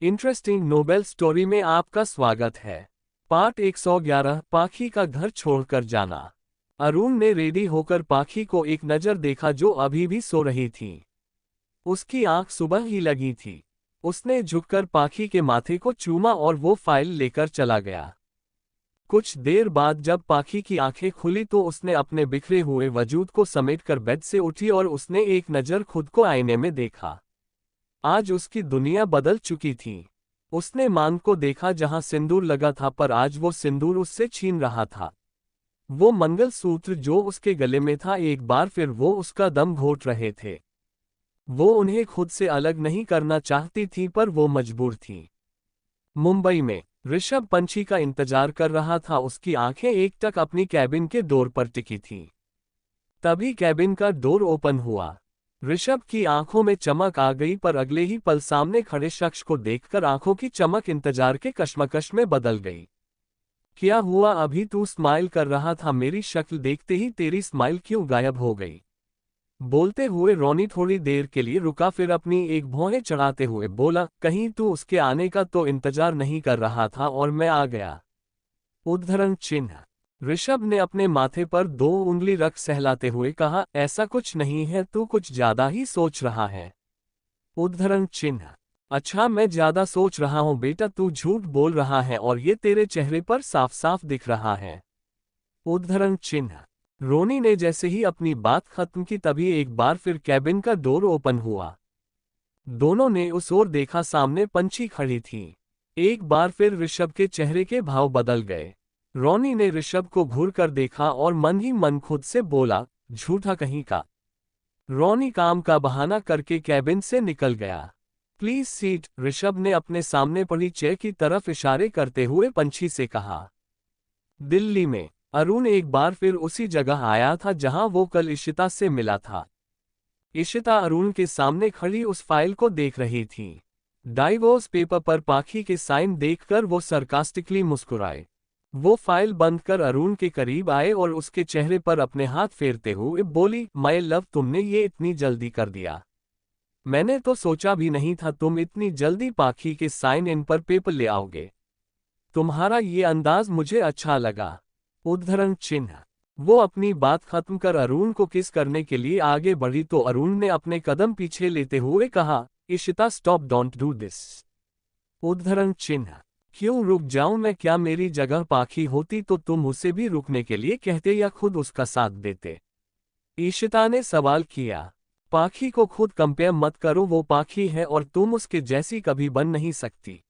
Interesting Nobel story में आपका स्वागत है। पार्ट 111 पाखी का घर छोड़कर जाना। अरुण ने रेडी होकर पाखी को एक नज़र देखा जो अभी भी सो रही थी। उसकी आंख सुबह ही लगी थी। उसने झुककर पाखी के माथे को चूमा और वो फाइल लेकर चला गया। कुछ देर बाद जब पाखी की आंखें खुली तो उसने अपने बिखरे हुए वजूद को समेटकर बेड से उठी और उसने एक नज़र खुद को आईने में देखा। आज उसकी दुनिया बदल चुकी थी। उसने मांग को देखा जहां सिंदूर लगा था, पर आज वो सिंदूर उससे छीन रहा था। वो मंगलसूत्र जो उसके गले में था, एक बार फिर वो उसका दम घोट रहे थे। वो उन्हें खुद से अलग नहीं करना चाहती थी, पर वो मजबूर थी। मुंबई में ऋषभ पंछी का इंतजार कर रहा था। उसकी आंखें एकटक अपनी कैबिन के डोर पर टिकी थीं। तभी कैबिन का डोर ओपन हुआ। ऋषभ की आंखों में चमक आ गई, पर अगले ही पल सामने खड़े शख्स को देखकर आंखों की चमक इंतजार के कश्मकश में बदल गई। क्या हुआ? अभी तू स्माइल कर रहा था, मेरी शक्ल देखते ही तेरी स्माइल क्यों गायब हो गई? बोलते हुए रोनी थोड़ी देर के लिए रुका, फिर अपनी एक भौहें चढ़ाते हुए बोला, कहीं तू उसके आने का तो इंतजार नहीं कर रहा था और मैं आ गया। उद्धरण चिन्ह। ऋषभ ने अपने माथे पर 2 उंगली रख सहलाते हुए कहा, ऐसा कुछ नहीं है, तू कुछ ज्यादा ही सोच रहा है। उद्धरण चिन्ह। अच्छा, मैं ज्यादा सोच रहा हूं बेटा, तू झूठ बोल रहा है और ये तेरे चेहरे पर साफ साफ दिख रहा है। उद्धरण चिन्ह। रोनी ने जैसे ही अपनी बात खत्म की तभी एक बार फिर कैबिन का डोर ओपन हुआ। दोनों ने उस ओर देखा, सामने पंछी खड़ी थी। एक बार फिर ऋषभ के चेहरे के भाव बदल गए। रोनी ने ऋषभ को घूर कर देखा और मन ही मन खुद से बोला, झूठा कहीं का। रोनी काम का बहाना करके कैबिन से निकल गया। प्लीज सीट, ऋषभ ने अपने सामने पड़ी चेयर की तरफ इशारे करते हुए पंछी से कहा। दिल्ली में अरुण एक बार फिर उसी जगह आया था जहां वो कल इशिता से मिला था। इशिता अरुण के सामने खड़ी उस फाइल को देख रही थी। डाइवोर्स पेपर पर पाखी के साइन देखकर वो सरकास्टिकली मुस्कुराए। वो फाइल बंद कर अरुण के करीब आए और उसके चेहरे पर अपने हाथ फेरते हुए बोली, माय लव, तुमने ये इतनी जल्दी कर दिया। मैंने तो सोचा भी नहीं था तुम इतनी जल्दी पाखी के साइन इन पर पेपर ले आओगे। तुम्हारा ये अंदाज मुझे अच्छा लगा। उद्धरण चिन्ह। वो अपनी बात खत्म कर अरुण को किस करने के लिए आगे बढ़ी तो अरुण ने अपने कदम पीछे लेते हुए कहा, Ishita stop, don't do this. उद्धरण चिन्ह। क्यों रुक जाऊं मैं? क्या मेरी जगह पाखी होती तो तुम उसे भी रुकने के लिए कहते या खुद उसका साथ देते? इशिता ने सवाल किया। पाखी को खुद कंपेयर मत करो, वो पाखी है और तुम उसके जैसी कभी बन नहीं सकती।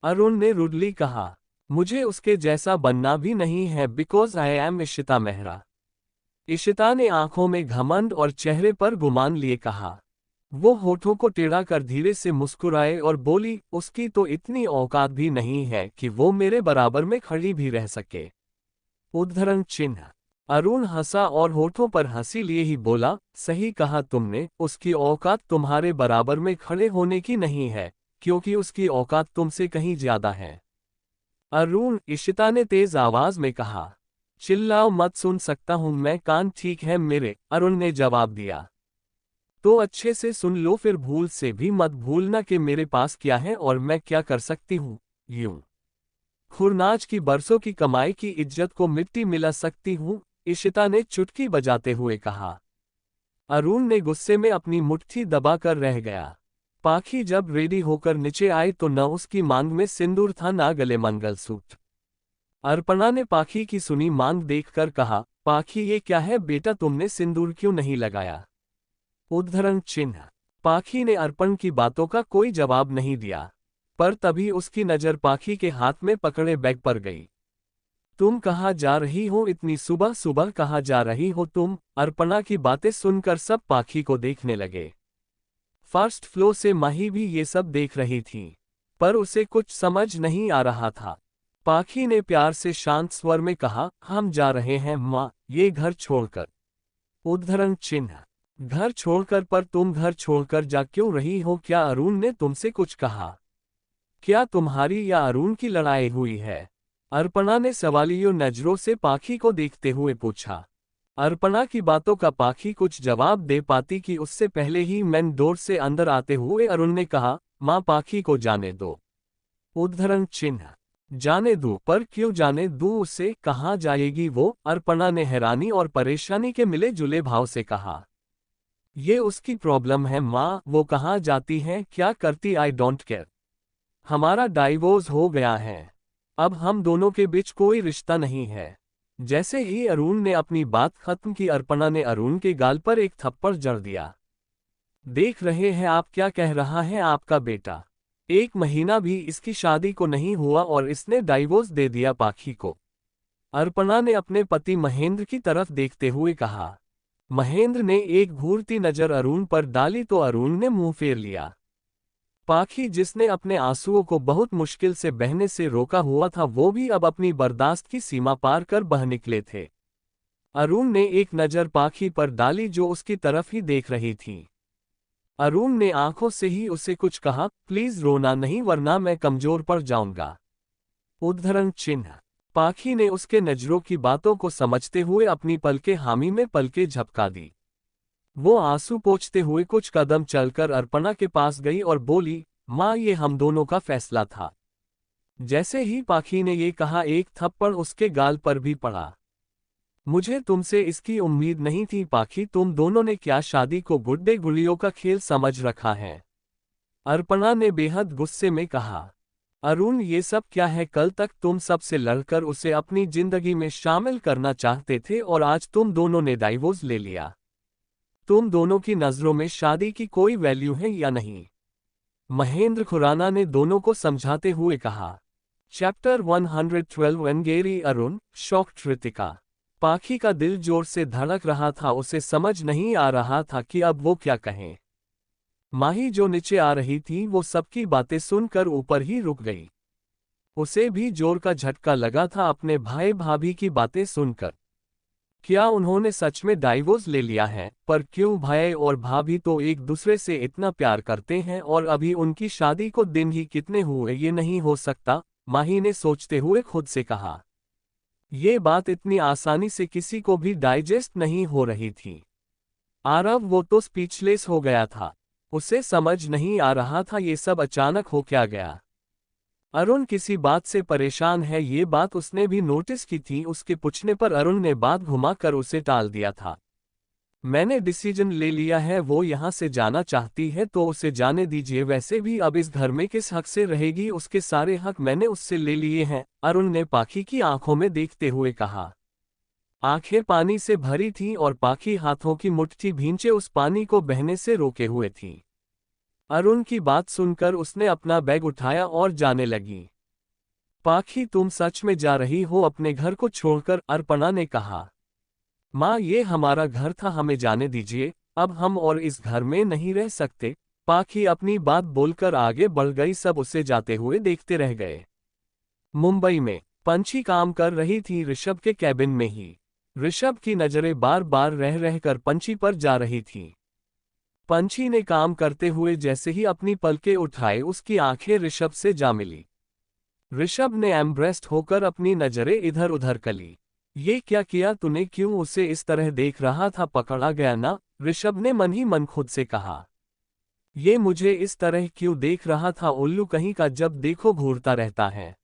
अरुण ने रुडली कहा, मुझे उसके जैसा बनना भी नहीं है, because I am Ishita Mehra. Ishita ने आंखों में घमंड और चेहरे पर गुमान लिए कहा। वो होठों को टेढ़ा कर धीरे से मुस्कुराए और बोली, उसकी तो इतनी औकात भी नहीं है कि वो मेरे बराबर में खड़ी भी रह सके। उद्धरण चिन्ह। अरुण हंसा और होठों पर हंसी लिए ही बोला, सही कहा तुमने, उसकी औकात तुम्हारे बराबर में खड़े होने की नहीं है, क्योंकि उसकी औकात तुमसे कहीं ज्यादा है। अरुण, इशिता ने तेज आवाज में कहा। चिल्लाओ मत, सुन सकता हूं मैं, कान ठीक है मेरे, अरुण ने जवाब दिया। तो अच्छे से सुन लो, फिर भूल से भी मत भूलना कि मेरे पास क्या है और मैं क्या कर सकती हूँ। यूं खुरनाज की बरसों की कमाई की इज्जत को मिट्टी मिला सकती हूँ, इशिता ने चुटकी बजाते हुए कहा। अरुण ने गुस्से में अपनी मुट्ठी दबाकर रह गया। पाखी जब रेडी होकर नीचे आई तो न उसकी मांग में सिंदूर था न गले मंगलसूत्र। अर्पणा ने पाखी की सुनी मांग देखकर कहा, पाखी ये क्या है बेटा, तुमने सिंदूर क्यों नहीं लगाया? उद्धरण चिन्ह। पाखी ने अर्पण की बातों का कोई जवाब नहीं दिया, पर तभी उसकी नजर पाखी के हाथ में पकड़े बैग पर गई। तुम कहाँ जा रही हो? इतनी सुबह सुबह कहाँ जा रही हो तुम? अर्पणा की बातें सुनकर सब पाखी को देखने लगे। फर्स्ट फ्लोर से माही भी ये सब देख रही थी, पर उसे कुछ समझ नहीं आ रहा था। पाखी ने प्यार से शांत स्वर में कहा, हम जा रहे हैं माँ, ये घर छोड़कर। उद्धरण चिन्ह। घर छोड़कर? पर तुम घर छोड़कर जा क्यों रही हो? क्या अरुण ने तुमसे कुछ कहा? क्या तुम्हारी या अरुण की लड़ाई हुई है? अर्पणा ने सवालियों नजरों से पाखी को देखते हुए पूछा। अर्पणा की बातों का पाखी कुछ जवाब दे पाती कि उससे पहले ही मेन डोर से अंदर आते हुए अरुण ने कहा, माँ पाखी को जाने दो। उद्धरण चिन्ह। जाने दूं, पर क्यों जाने दूं उसे, कहाँ जाएगी वो? अर्पणा ने हैरानी और परेशानी के मिले जुले भाव से कहा। ये उसकी प्रॉब्लम है माँ, वो कहाँ जाती है, क्या करती, आई डोंट केयर। हमारा डाइवोर्स हो गया है। अब हम दोनों के बीच कोई रिश्ता नहीं है। जैसे ही अरुण ने अपनी बात खत्म की, अर्पणा ने अरुण के गाल पर एक थप्पड़ जड़ दिया। देख रहे हैं आप क्या कह रहा है आपका बेटा? 1 महीना भी इसकी शादी को नहीं हुआ और इसने डाइवोर्स दे दिया पाखी को। अर्पणा ने अपने पति महेंद्र की तरफ देखते हुए कहा। महेंद्र ने एक घूरती नजर अरुण पर डाली तो अरुण ने मुंह फेर लिया। पाखी, जिसने अपने आंसुओं को बहुत मुश्किल से बहने से रोका हुआ था, वो भी अब अपनी बर्दाश्त की सीमा पार कर बह निकले थे। अरुण ने एक नजर पाखी पर डाली जो उसकी तरफ ही देख रही थी। अरुण ने आंखों से ही उसे कुछ कहा, प्लीज रोना नहीं वरना मैं कमजोर पड़ जाऊंगा। उद्धरण चिन्ह। पाखी ने उसके नजरों की बातों को समझते हुए अपनी पलके हामी में पलके झपका दी। वो आंसू पोंछते हुए कुछ कदम चलकर अर्पणा के पास गई और बोली, माँ ये हम दोनों का फैसला था। जैसे ही पाखी ने ये कहा, एक थप्पड़ उसके गाल पर भी पड़ा। मुझे तुमसे इसकी उम्मीद नहीं थी पाखी, तुम दोनों ने क्या शादी को गुड्डे गुड़ियों का खेल समझ रखा है? अर्पणा ने बेहद गुस्से में कहा। अरुण, ये सब क्या है? कल तक तुम सबसे लड़कर उसे अपनी जिंदगी में शामिल करना चाहते थे और आज तुम दोनों ने डाइवोर्स ले लिया। तुम दोनों की नजरों में शादी की कोई वैल्यू है या नहीं? महेंद्र खुराना ने दोनों को समझाते हुए कहा। Chapter 112 angry Arun, shocked Ritika. Pakhi का दिल जोर से धड़क रहा था, उसे समझ नहीं आ रहा था कि अब वो क्या कहे। माही जो नीचे आ रही थी वो सबकी बातें सुनकर ऊपर ही रुक गई। उसे भी जोर का झटका लगा था अपने भाई भाभी की बातें सुनकर। क्या उन्होंने सच में डाइवोर्स ले लिया है? पर क्यों? भाई और भाभी तो एक दूसरे से इतना प्यार करते हैं और अभी उनकी शादी को दिन ही कितने हुए, ये नहीं हो सकता, माही ने सोचते हुए खुद से कहा। ये बात इतनी आसानी से किसी को भी डाइजेस्ट नहीं हो रही थी। आरव, वो तो स्पीचलेस हो गया था। उसे समझ नहीं आ रहा था ये सब अचानक हो क्या गया। अरुण किसी बात से परेशान है, ये बात उसने भी नोटिस की थी। उसके पूछने पर अरुण ने बात घुमाकर उसे टाल दिया था। मैंने डिसीजन ले लिया है, वो यहाँ से जाना चाहती है तो उसे जाने दीजिए। वैसे भी अब इस घर में किस हक से रहेगी, उसके सारे हक मैंने उससे ले लिए हैं, अरुण ने पाखी की आंखों में देखते हुए कहा। आंखें पानी से भरी थीं और पाखी हाथों की मुट्ठी भींचे उस पानी को बहने से रोके हुए थी। अरुण की बात सुनकर उसने अपना बैग उठाया और जाने लगी। पाखी, तुम सच में जा रही हो अपने घर को छोड़कर? अर्पणा ने कहा। माँ, ये हमारा घर था, हमें जाने दीजिए, अब हम और इस घर में नहीं रह सकते। पाखी अपनी बात बोलकर आगे बढ़ गई। सब उसे जाते हुए देखते रह गए। मुंबई में पंछी काम कर रही थी ऋषभ के कैबिन में ही। ऋषभ की नजरें बार बार रह रहकर पंछी पर जा रही थीं। पंछी ने काम करते हुए जैसे ही अपनी पलकें उठाए, उसकी आंखें ऋषभ से जा मिली। ऋषभ ने एम्ब्रेस्ड होकर अपनी नजरें इधर उधर कली। ये क्या किया तूने, क्यों उसे इस तरह देख रहा था? पकड़ा गया ना, ऋषभ ने मन ही मन खुद से कहा। ये मुझे इस तरह क्यों देख रहा था, उल्लू कहीं का, जब देखो घूरता रहता है।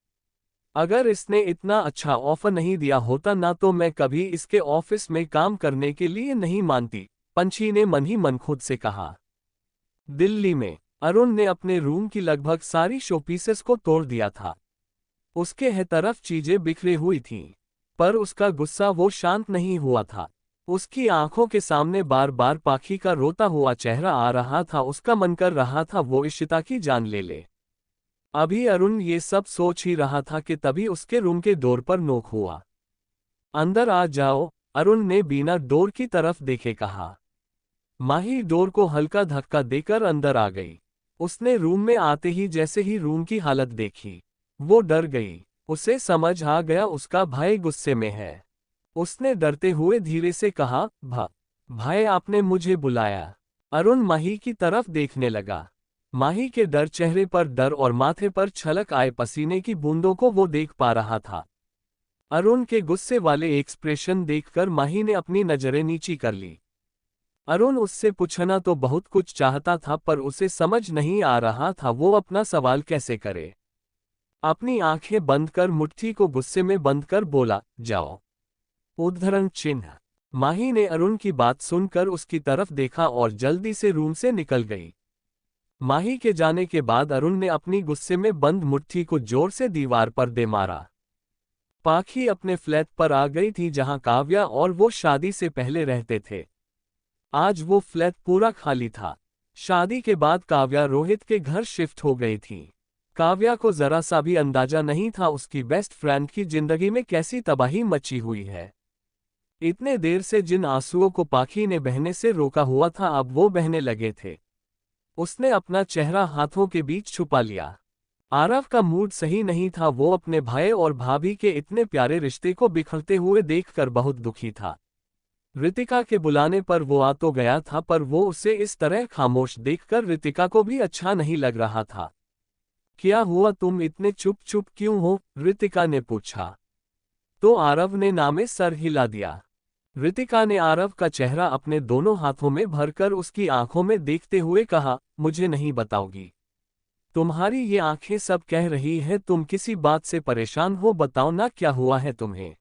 अगर इसने इतना अच्छा ऑफर नहीं दिया होता ना तो मैं कभी इसके ऑफिस में काम करने के लिए नहीं मानती, पंछी ने मन ही मन खुद से कहा। दिल्ली में अरुण ने अपने रूम की लगभग सारी शोपीसेस को तोड़ दिया था। उसके हर तरफ चीजें बिखरी हुई थीं, पर उसका गुस्सा वो शांत नहीं हुआ था। उसकी आंखों के सामने बार बार पाखी का रोता हुआ चेहरा आ रहा था। उसका मन कर रहा था वो इशिता की जान ले ले। अभी अरुण ये सब सोच ही रहा था कि तभी उसके रूम के डोर पर नोक हुआ। अंदर आ जाओ, अरुण ने बिना डोर की तरफ देखे कहा। माही डोर को हल्का धक्का देकर अंदर आ गई। उसने रूम में आते ही जैसे ही रूम की हालत देखी, वो डर गई। उसे समझ आ गया उसका भाई गुस्से में है। उसने डरते हुए धीरे से कहा, भाई आपने मुझे बुलाया? अरुण माही की तरफ देखने लगा। माही के डर चेहरे पर डर और माथे पर छलक आए पसीने की बूंदों को वो देख पा रहा था। अरुण के गुस्से वाले एक्सप्रेशन देखकर माही ने अपनी नजरें नीची कर ली। अरुण उससे पूछना तो बहुत कुछ चाहता था पर उसे समझ नहीं आ रहा था वो अपना सवाल कैसे करे। अपनी आंखें बंद कर मुट्ठी को गुस्से में बंद कर बोला, जाओ। उद्धरण चिन्ह। माही ने अरुण की बात सुनकर उसकी तरफ देखा और जल्दी से रूम से निकल गई। माही के जाने के बाद अरुण ने अपनी गुस्से में बंद मुट्ठी को जोर से दीवार पर दे मारा। पाखी अपने फ्लैट पर आ गई थी जहां काव्या और वो शादी से पहले रहते थे। आज वो फ्लैट पूरा खाली था। शादी के बाद काव्या रोहित के घर शिफ्ट हो गई थी। काव्या को जरा सा भी अंदाजा नहीं था उसकी बेस्ट फ्रेंड की जिंदगी में कैसी तबाही मची हुई है। इतने देर से जिन आंसुओं को पाखी ने बहने से रोका हुआ था अब वो बहने लगे थे। उसने अपना चेहरा हाथों के बीच छुपा लिया। आरव का मूड सही नहीं था, वो अपने भाई और भाभी के इतने प्यारे रिश्ते को बिखरते हुए देखकर बहुत दुखी था। रितिका के बुलाने पर वो आ तो गया था पर वो उसे इस तरह खामोश देखकर रितिका को भी अच्छा नहीं लग रहा था। क्या हुआ, तुम इतने चुप चुप क्यों हो? रितिका ने पूछा। तो आरव ने नामे सर हिला दिया। रितिका ने आरव का चेहरा अपने दोनों हाथों में भरकर उसकी आंखों में देखते हुए कहा, मुझे नहीं बताओगी? तुम्हारी ये आंखें सब कह रही है तुम किसी बात से परेशान हो, बताओ ना क्या हुआ है तुम्हें?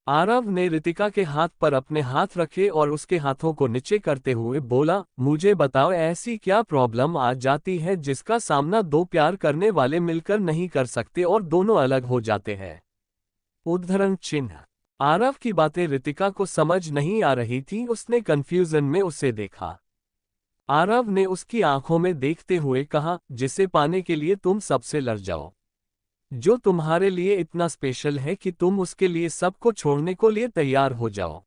आरव ने रितिका के हाथ पर अपने हाथ रखे और उसके हाथों को नीचे करते हुए बोला, मुझे बताओ ऐसी क्या प्रॉब्लम आ जाती है जिसका सामना दो प्यार करने वाले मिलकर नहीं कर सकते और दोनों अलग हो जाते हैं? उद्धरण चिन्ह। आरव की बातें रितिका को समझ नहीं आ रही थी, उसने कंफ्यूजन में उसे देखा। आरव ने उसकी आंखों में देखते हुए कहा, जिसे पाने के लिए तुम सबसे लड़ जाओ, जो तुम्हारे लिए इतना स्पेशल है कि तुम उसके लिए सबको छोड़ने को लिए तैयार हो जाओ,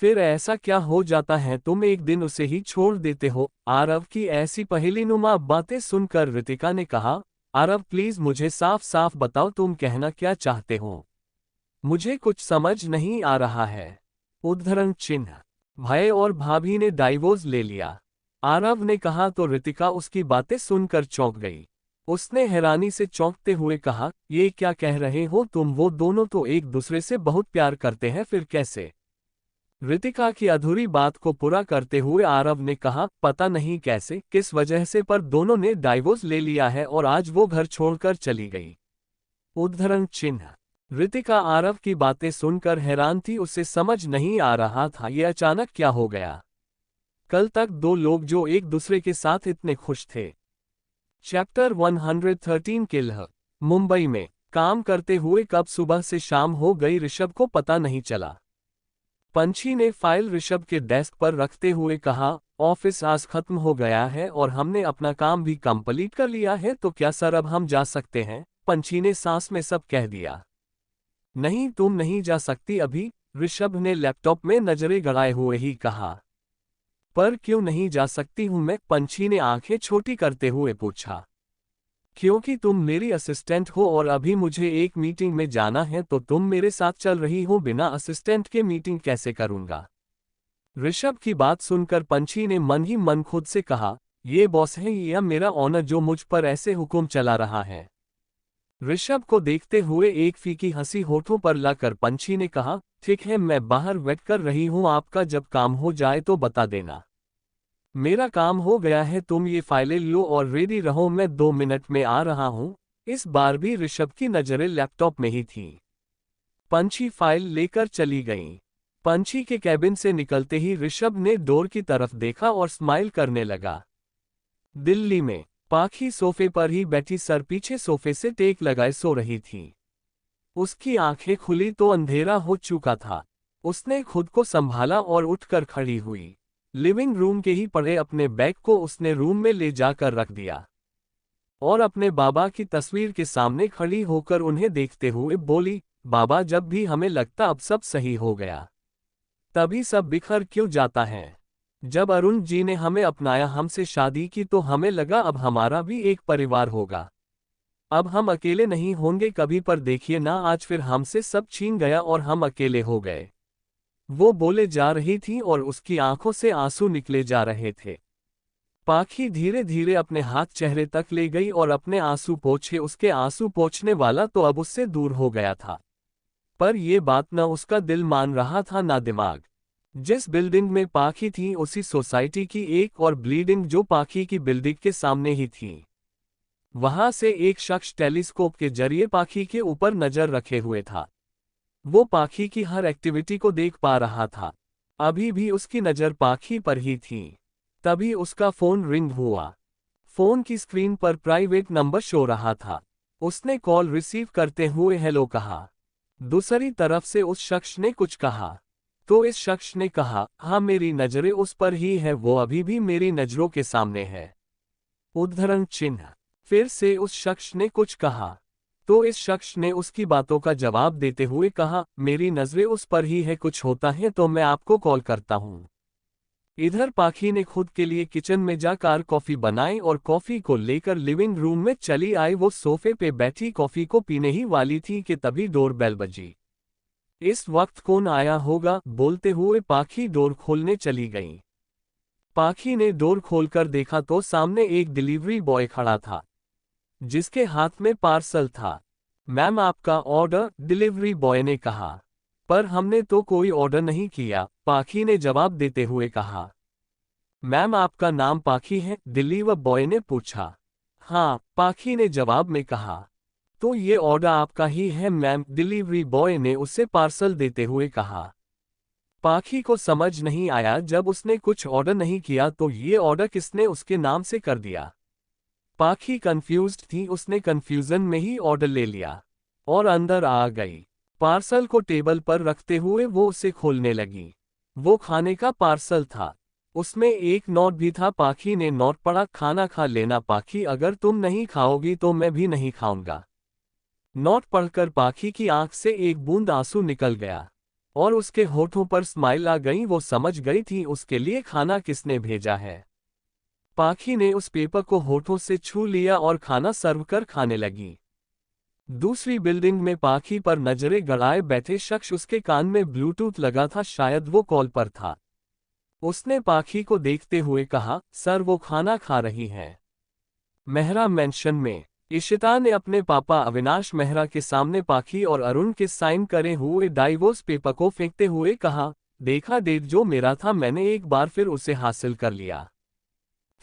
फिर ऐसा क्या हो जाता है तुम एक दिन उसे ही छोड़ देते हो? आरव की ऐसी पहेलीनुमा बातें सुनकर रितिका ने कहा, आरव प्लीज मुझे साफ साफ बताओ तुम कहना क्या चाहते हो? मुझे कुछ समझ नहीं आ रहा है। उद्धरण चिन्ह। भाई और भाभी ने डाइवोर्स ले लिया, आरव ने कहा तो रितिका उसकी बातें सुनकर चौंक गई। उसने हैरानी से चौंकते हुए कहा, ये क्या कह रहे हो तुम? वो दोनों तो एक दूसरे से बहुत प्यार करते हैं, फिर कैसे? रितिका की अधूरी बात को पूरा करते हुए आरव ने कहा, पता नहीं कैसे किस वजह से पर दोनों ने डाइवोर्स ले लिया है और आज वो घर छोड़कर चली गई। उद्धरण चिन्ह। रितिका आरव की बातें सुनकर हैरान थी, उसे समझ नहीं आ रहा था ये अचानक क्या हो गया। कल तक दो लोग जो एक दूसरे के साथ इतने खुश थे। चैप्टर 113 किल्ह। मुंबई में काम करते हुए कब सुबह से शाम हो गई ऋषभ को पता नहीं चला। पंछी ने फाइल ऋषभ के डेस्क पर रखते हुए कहा, ऑफिस आज खत्म हो गया है और हमने अपना काम भी कंप्लीट कर लिया है, तो क्या सर अब हम जा सकते हैं? पंछी ने सांस में सब कह दिया। नहीं तुम नहीं जा सकती अभी, ऋषभ ने लैपटॉप में नजरें गड़ाए हुए ही कहा। पर क्यों नहीं जा सकती हूं मैं? पंछी ने आंखें छोटी करते हुए पूछा। क्योंकि तुम मेरी असिस्टेंट हो और अभी मुझे एक मीटिंग में जाना है, तो तुम मेरे साथ चल रही हो, बिना असिस्टेंट के मीटिंग कैसे करूंगा? ऋषभ की बात सुनकर पंछी ने मन ही मन खुद से कहा, ये बॉस है या मेरा ऑनर जो मुझ पर ऐसे हुक्म चला रहा है? ऋषभ को देखते हुए एक फीकी हंसी होठों पर लाकर पंछी ने कहा, ठीक है मैं बाहर वेट कर रही हूं, आपका जब काम हो जाए तो बता देना। मेरा काम हो गया है, तुम ये फाइलें लो और रेडी रहो, मैं 2 मिनट में आ रहा हूं। इस बार भी ऋषभ की नजरें लैपटॉप में ही थीं। पंछी फाइल लेकर चली गईं। पंछी के कैबिन से निकलते ही ऋषभ ने डोर की तरफ देखा और स्माइल करने लगा। दिल्ली में पाखी सोफे पर ही बैठी सर पीछे सोफे से टेक लगाए सो रही थी। उसकी आंखें खुली तो अंधेरा हो चुका था। उसने खुद को संभाला और उठकर खड़ी हुई। लिविंग रूम के ही पड़े अपने बैग को उसने रूम में ले जाकर रख दिया और अपने बाबा की तस्वीर के सामने खड़ी होकर उन्हें देखते हुए बोली, बाबा जब भी हमें लगता अब सब सही हो गया, तभी सब बिखर क्यों जाता है? जब अरुण जी ने हमें अपनाया, हमसे शादी की, तो हमें लगा अब हमारा भी एक परिवार होगा, अब हम अकेले नहीं होंगे कभी, पर देखिए ना आज फिर हमसे सब छीन गया और हम अकेले हो गए। वो बोले जा रही थी और उसकी आंखों से आंसू निकले जा रहे थे। पाखी धीरे धीरे अपने हाथ चेहरे तक ले गई और अपने आंसू पोंछे। उसके आंसू पोंछने वाला तो अब उससे दूर हो गया था, पर यह बात न उसका दिल मान रहा था ना दिमाग। जिस बिल्डिंग में पाखी थी उसी सोसाइटी की एक और बिल्डिंग जो पाखी की बिल्डिंग के सामने ही थी। वहां से एक शख्स टेलीस्कोप के जरिए पाखी के ऊपर नजर रखे हुए था। वो पाखी की हर एक्टिविटी को देख पा रहा था। अभी भी उसकी नजर पाखी पर ही थी। तभी उसका फोन रिंग हुआ। फोन की स्क्रीन पर प्राइवेट नंबर शो रहा था। उसने कॉल रिसीव करते हुए हेलो कहा। दूसरी तरफ से उस शख्स ने कुछ कहा। तो इस शख्स ने कहा, हाँ मेरी नजरें उस पर ही है, वो अभी भी मेरी नजरों के सामने है। उद्धरण चिन्ह। फिर से उस शख्स ने कुछ कहा। तो इस शख्स ने उसकी बातों का जवाब देते हुए कहा, मेरी नजरें उस पर ही है, कुछ होता है तो मैं आपको कॉल करता हूँ। इधर पाखी ने खुद के लिए किचन में जाकर कॉफी बनाई और कॉफी को लेकर लिविंग रूम में चली आई। वो सोफे पे बैठी कॉफी को पीने ही वाली थी कि तभी डोर बेल बजी। इस वक्त कौन आया होगा, बोलते हुए पाखी डोर खोलने चली गई। पाखी ने डोर खोलकर देखा तो सामने एक डिलीवरी बॉय खड़ा था, जिसके हाथ में पार्सल था। मैम आपका ऑर्डर, डिलीवरी बॉय ने कहा। पर हमने तो कोई ऑर्डर नहीं किया, पाखी ने जवाब देते हुए कहा। मैम आपका नाम पाखी है, डिलीवरी बॉय ने पूछा। हाँ, पाखी ने जवाब में कहा। तो ये ऑर्डर आपका ही है मैम, डिलीवरी बॉय ने उसे पार्सल देते हुए कहा। पाखी को समझ नहीं आया, जब उसने कुछ ऑर्डर नहीं किया तो ये ऑर्डर किसने उसके नाम से कर दिया। पाखी कंफ्यूज्ड थी, उसने कंफ्यूजन में ही ऑर्डर ले लिया और अंदर आ गई। पार्सल को टेबल पर रखते हुए वो उसे खोलने लगी। वो खाने का पार्सल था। उसमें एक नोट भी था। पाखी ने नोट पढ़ा, खाना खा लेना पाखी, अगर तुम नहीं खाओगी तो मैं भी नहीं खाऊंगा। नोट पढ़कर पाखी की आंख से एक बूंद आंसू निकल गया और उसके होठों पर स्माइल आ गई। वो समझ गई थी उसके लिए खाना किसने भेजा है। पाखी ने उस पेपर को होठों से छू लिया और खाना सर्व कर खाने लगी। दूसरी बिल्डिंग में पाखी पर नजरें गड़ाए बैठे शख्स, उसके कान में ब्लूटूथ लगा था, शायद वो कॉल पर था। उसने पाखी को देखते हुए कहा, सर वो खाना खा रही हैं। मेहरा मेंशन में इशिता ने अपने पापा अविनाश मेहरा के सामने पाखी और अरुण के साइन करे हुए डाइवोर्स पेपर को फेंकते हुए कहा, देखा डेट जो मेरा था, मैंने एक बार फिर उसे हासिल कर लिया।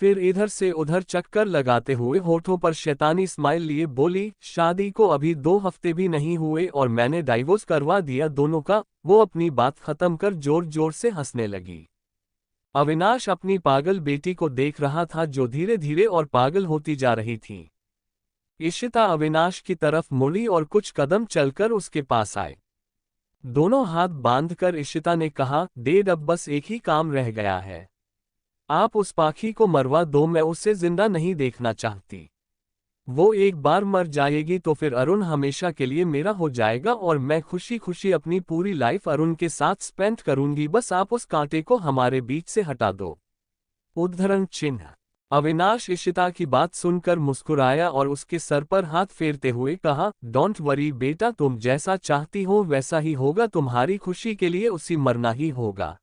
फिर इधर से उधर चक्कर लगाते हुए होठों पर शैतानी स्माइल लिए बोली, शादी को अभी 2 हफ्ते भी नहीं हुए और मैंने डाइवोर्स करवा दिया दोनों का। वो अपनी बात खत्म कर जोर जोर से हंसने लगी। अविनाश अपनी पागल बेटी को देख रहा था, जो धीरे धीरे और पागल होती जा रही थी। इशिता अविनाश की तरफ मुड़ी और कुछ कदम चलकर उसके पास आए। दोनों हाथ बांधकर इशिता ने कहा, डेड अब बस एक ही काम रह गया है। आप उस पाखी को मरवा दो, मैं उसे जिंदा नहीं देखना चाहती। वो एक बार मर जाएगी तो फिर अरुण हमेशा के लिए मेरा हो जाएगा और मैं खुशी खुशी अपनी पूरी लाइफ अरुण के साथ स्पेंड करूंगी। बस आप उस कांटे को हमारे बीच से हटा दो। उद्धरण चिन्ह। अविनाश इशिता की बात सुनकर मुस्कुराया और उसके सर पर हाथ फेरते हुए कहा, डोंट वरी बेटा, तुम जैसा चाहती हो वैसा ही होगा, तुम्हारी खुशी के लिए उसी मरना ही होगा।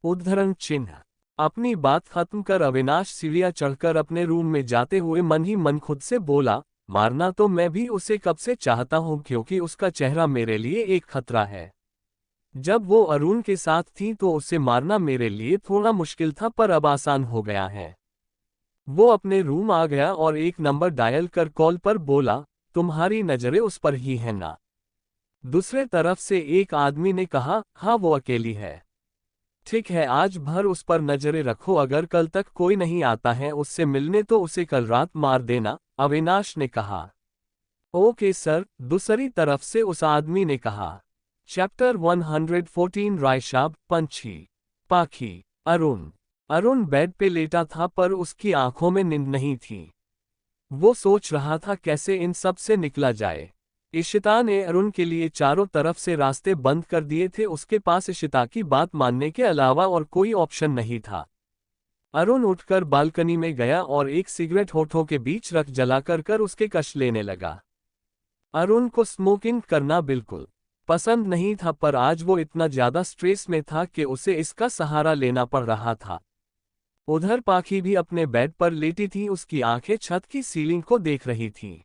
उद्धरण चिन्ह। अपनी बात खत्म कर अविनाश सीढ़ियां चढ़कर अपने रूम में जाते हुए मन ही मन खुद से बोला, मारना तो मैं भी उसे कब से चाहता हूं, क्योंकि उसका चेहरा मेरे लिए एक खतरा है। जब वो अरुण के साथ थी तो उसे मारना मेरे लिए थोड़ा मुश्किल था, पर अब आसान हो गया है। वो अपने रूम आ गया और एक नंबर डायल कर कॉल पर बोला, तुम्हारी नजरें उस पर ही है ना। दूसरे तरफ से एक आदमी ने कहा, हाँ वो अकेली है। ठीक है, आज भर उस पर नजरें रखो, अगर कल तक कोई नहीं आता है उससे मिलने तो उसे कल रात मार देना, अविनाश ने कहा। ओके सर, दूसरी तरफ से उस आदमी ने कहा। चैप्टर 114 रायशाब पंछी। पाखी। अरुण। अरुण बेड पे लेटा था पर उसकी आंखों में नींद नहीं थी। वो सोच रहा था कैसे इन सब से निकला जाए। इशिता ने अरुण के लिए चारों तरफ से रास्ते बंद कर दिए थे, उसके पास इशिता की बात मानने के अलावा और कोई ऑप्शन नहीं था। अरुण उठकर बालकनी में गया और एक सिगरेट होठों के बीच रख जलाकर कर उसके कश लेने लगा। अरुण को स्मोकिंग करना बिल्कुल पसंद नहीं था, पर आज वो इतना ज्यादा स्ट्रेस में था कि उसे इसका सहारा लेना पड़ रहा था। उधर पाखी भी अपने बेड पर लेटी थी, उसकी आंखें छत की सीलिंग को देख रही थीं।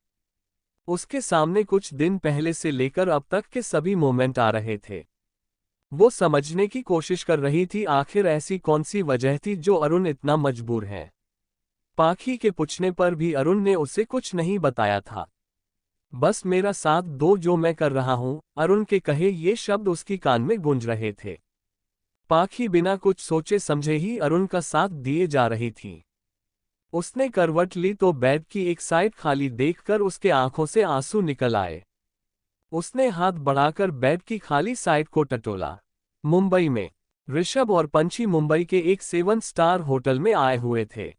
उसके सामने कुछ दिन पहले से लेकर अब तक के सभी मोमेंट आ रहे थे। वो समझने की कोशिश कर रही थी आखिर ऐसी कौन सी वजह थी जो अरुण इतना मजबूर है। पाखी के पूछने पर भी अरुण ने उसे कुछ नहीं बताया था। बस मेरा साथ दो, जो मैं कर रहा हूं, अरुण के कहे ये शब्द उसकी कान में गूंज रहे थे। पाखी बिना कुछ सोचे समझे ही अरुण का साथ दिए जा रही थी। उसने करवट ली तो बेड की एक साइड खाली देखकर उसके आंखों से आंसू निकल आए। उसने हाथ बढ़ाकर बेड की खाली साइड को टटोला। मुंबई में ऋषभ और पंछी मुंबई के एक 7 स्टार होटल में आए हुए थे।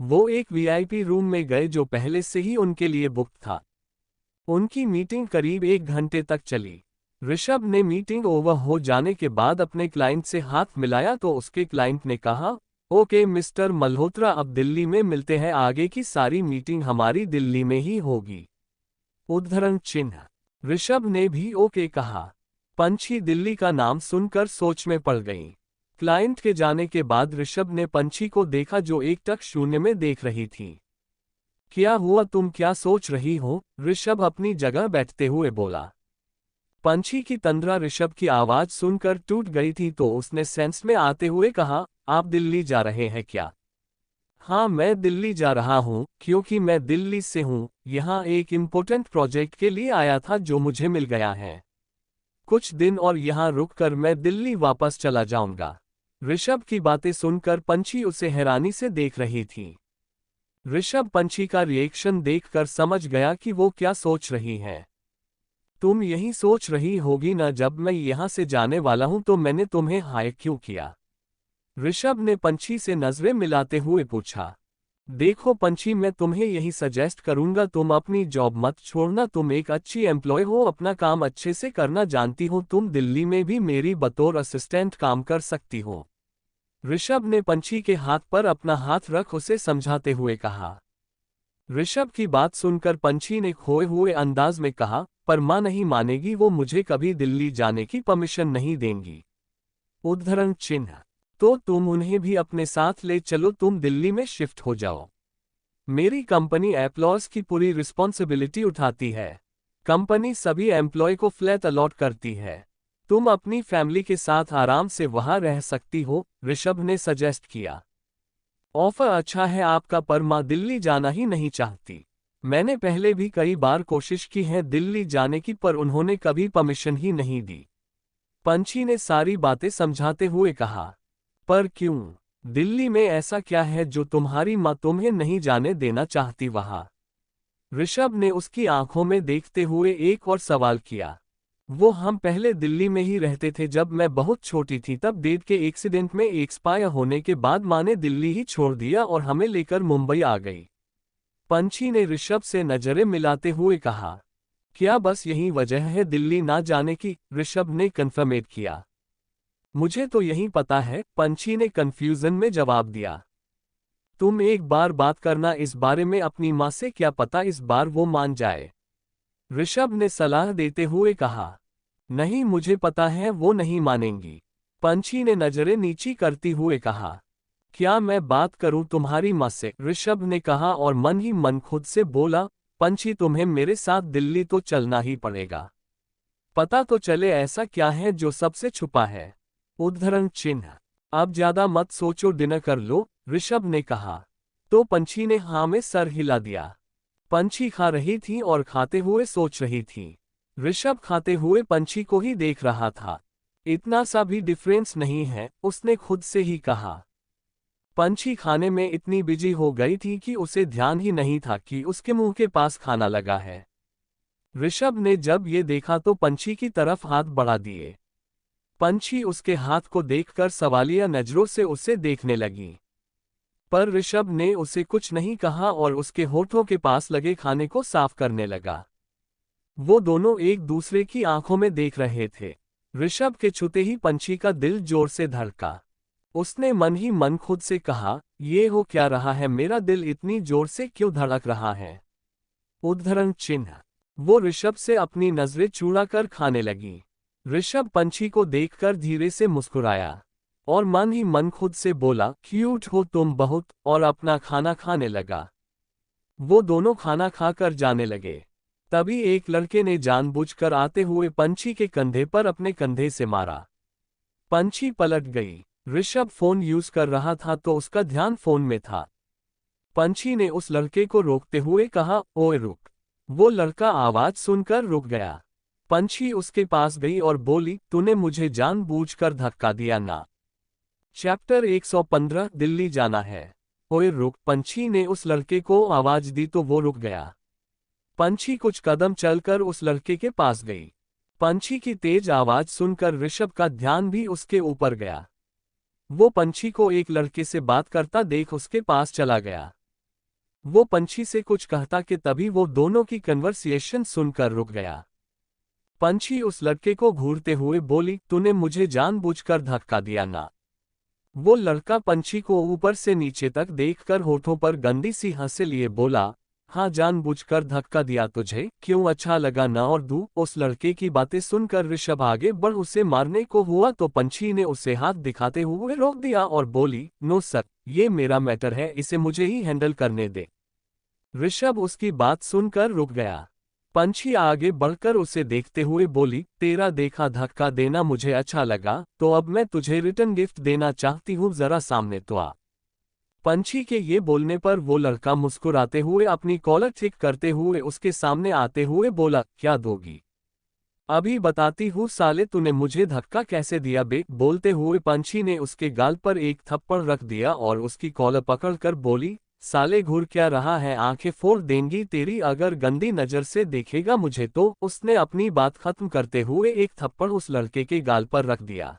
वो एक वीआईपी रूम में गए जो पहले से ही उनके लिए बुक था। उनकी मीटिंग करीब 1 घंटे तक चली। ऋषभ ने मीटिंग ओवर हो जाने के बाद अपने क्लाइंट से हाथ मिलाया तो उसके क्लाइंट ने कहा, ओके मिस्टर मल्होत्रा, अब दिल्ली में मिलते हैं, आगे की सारी मीटिंग हमारी दिल्ली में ही होगी। उद्धरण चिन्ह। ऋषभ ने भी ओके कहा। पंछी दिल्ली का नाम सुनकर सोच में पड़ गई। क्लाइंट के जाने के बाद ऋषभ ने पंछी को देखा जो एकटक शून्य में देख रही थी। क्या हुआ, तुम क्या सोच रही हो? ऋषभ अपनी जगह बैठते हुए बोला। पंछी की तंद्रा ऋषभ की आवाज सुनकर टूट गई थी तो उसने सेंस में आते हुए कहा, आप दिल्ली जा रहे हैं क्या? हाँ, मैं दिल्ली जा रहा हूँ क्योंकि मैं दिल्ली से हूँ। यहाँ एक इम्पोर्टेंट प्रोजेक्ट के लिए आया था जो मुझे मिल गया है। कुछ दिन और यहाँ रुककर मैं दिल्ली वापस चला जाऊंगा। ऋषभ की बातें सुनकर पंछी उसे हैरानी से देख रही थी। ऋषभ पंछी का रिएक्शन देखकर समझ गया कि वो क्या सोच रही है। तुम यही सोच रही होगी ना, जब मैं यहाँ से जाने वाला हूँ तो मैंने तुम्हें हायर क्यों किया? ऋषभ ने पंछी से नजरें मिलाते हुए पूछा। देखो पंछी, मैं तुम्हें यही सजेस्ट करूंगा, तुम अपनी जॉब मत छोड़ना। तुम एक अच्छी एम्प्लॉय हो, अपना काम अच्छे से करना जानती हो। तुम दिल्ली में भी मेरी बतौर असिस्टेंट काम कर सकती हो। ऋषभ ने पंछी के हाथ पर अपना हाथ रख उसे समझाते हुए कहा। ऋषभ की बात सुनकर पंछी ने खोए हुए अंदाज में कहा, पर माँ नहीं मानेगी, वो मुझे कभी दिल्ली जाने की परमिशन नहीं देंगी। उद्धरण चिन्ह। तो तुम उन्हें भी अपने साथ ले चलो, तुम दिल्ली में शिफ्ट हो जाओ। मेरी कंपनी एप्लॉज की पूरी रिस्पॉन्सिबिलिटी उठाती है। कंपनी सभी एम्प्लॉय को फ्लैट अलॉट करती है। तुम अपनी फैमिली के साथ आराम से वहां रह सकती हो, ऋषभ ने सजेस्ट किया। ऑफर अच्छा है आपका, पर माँ दिल्ली जाना ही नहीं चाहती। मैंने पहले भी कई बार कोशिश की है दिल्ली जाने की, पर उन्होंने कभी परमिशन ही नहीं दी। पंछी ने सारी बातें समझाते हुए कहा। पर क्यों? दिल्ली में ऐसा क्या है जो तुम्हारी माँ तुम्हें नहीं जाने देना चाहती वहां? ऋषभ ने उसकी आंखों में देखते हुए एक और सवाल किया। वो हम पहले दिल्ली में ही रहते थे, जब मैं बहुत छोटी थी तब डेड के एक्सीडेंट में एक्सपायर होने के बाद माँ ने दिल्ली ही छोड़ दिया और हमें लेकर मुंबई आ गई। पंछी ने ऋषभ से नजरें मिलाते हुए कहा। क्या बस यही वजह है दिल्ली ना जाने की? ऋषभ ने कन्फर्मेट किया। मुझे तो यही पता है, पंछी ने कंफ्यूजन में जवाब दिया। तुम एक बार बात करना इस बारे में अपनी माँ से, क्या पता इस बार वो मान जाए। ऋषभ ने सलाह देते हुए कहा। नहीं, मुझे पता है वो नहीं मानेंगी। पंछी ने नजरें नीची करती हुए कहा। क्या मैं बात करूं तुम्हारी माँ से? ऋषभ ने कहा और मन ही मन खुद से बोला, पंछी तुम्हें मेरे साथ दिल्ली तो चलना ही पड़ेगा। पता तो चले ऐसा क्या है जो सबसे छुपा है। उद्धरण चिन्ह। अब ज्यादा मत सोचो, डिनर कर लो, ऋषभ ने कहा। तो पंछी ने हाँ में सर हिला दिया। पंछी खा रही थी और खाते हुए सोच रही थी। ऋषभ खाते हुए पंछी को ही देख रहा था। इतना सा भी डिफरेंस नहीं है, उसने खुद से ही कहा। पंछी खाने में इतनी बिजी हो गई थी कि उसे ध्यान ही नहीं था कि उसके मुंह के पास खाना लगा है। ऋषभ ने जब ये देखा तो पंछी की तरफ हाथ बढ़ा दिए। पंछी उसके हाथ को देखकर सवालिया नजरों से उसे देखने लगी। पर ऋषभ ने उसे कुछ नहीं कहा और उसके होठों के पास लगे खाने को साफ करने लगा। वो दोनों एक दूसरे की आंखों में देख रहे थे। ऋषभ के छूते ही पंछी का दिल जोर से धड़का। उसने मन ही मन खुद से कहा, ये हो क्या रहा है, मेरा दिल इतनी जोर से क्यों धड़क रहा है। उद्धरण चिन्ह। वो ऋषभ से अपनी नजरें चुराकर खाने लगी। ऋषभ पंछी को देखकर धीरे से मुस्कुराया और मन ही मन खुद से बोला, क्यूट हो तुम बहुत, और अपना खाना खाने लगा। वो दोनों खाना खाकर जाने लगे। तभी एक लड़के ने जानबूझकर आते हुए पंछी के कंधे पर अपने कंधे से मारा। पंछी पलट गई। ऋषभ फोन यूज कर रहा था तो उसका ध्यान फोन में था। पंछी ने उस लड़के को रोकते हुए कहा, ओए रुक। वो लड़का आवाज सुनकर रुक गया। पंछी उसके पास गई और बोली, तूने मुझे जानबूझकर धक्का दिया ना। चैप्टर 115 दिल्ली जाना है। ओए रुक, पंछी ने उस लड़के को आवाज दी तो वो रुक गया। पंछी कुछ कदम चलकर उस लड़के के पास गई। पंछी की तेज आवाज सुनकर ऋषभ का ध्यान भी उसके ऊपर गया। वो पंछी को एक लड़के से बात करता देख उसके पास चला गया। वो पंछी से कुछ कहता कि तभी वो दोनों की कन्वर्सेशन सुनकर रुक गया। पंछी उस लड़के को घूरते हुए बोली, तूने मुझे जानबूझकर धक्का दिया ना। वो लड़का पंछी को ऊपर से नीचे तक देखकर होठों पर गंदी सी हंसी लिए बोला, हाँ जानबूझकर धक्का दिया तुझे, क्यों अच्छा लगा ना और दू। उस लड़के की बातें सुनकर ऋषभ आगे बढ़ उसे मारने को हुआ तो पंछी ने उसे हाथ दिखाते हुए रोक दिया और बोली, नो सर, ये मेरा मैटर है, इसे मुझे ही हैंडल करने दे। ऋषभ उसकी बात सुनकर रुक गया। पंछी आगे बढ़कर उसे देखते हुए बोली, तेरा देखा धक्का देना मुझे अच्छा लगा, तो अब मैं तुझे रिटर्न गिफ्ट देना चाहती हूँ, जरा सामने तो आ। पंछी के ये बोलने पर वो लड़का मुस्कुराते हुए अपनी कॉलर ठीक करते हुए उसके सामने आते हुए बोला, क्या दोगी? अभी बताती हूँ साले, तूने मुझे धक्का कैसे दिया बे। बोलते हुए पंछी ने उसके गाल पर एक थप्पड़ रख दिया और उसकी कॉलर पकड़कर बोली, साले घूर क्या रहा है, आंखें फोड़ देंगी तेरी अगर गंदी नजर से देखेगा मुझे तो। उसने अपनी बात खत्म करते हुए एक थप्पड़ उस लड़के के गाल पर रख दिया।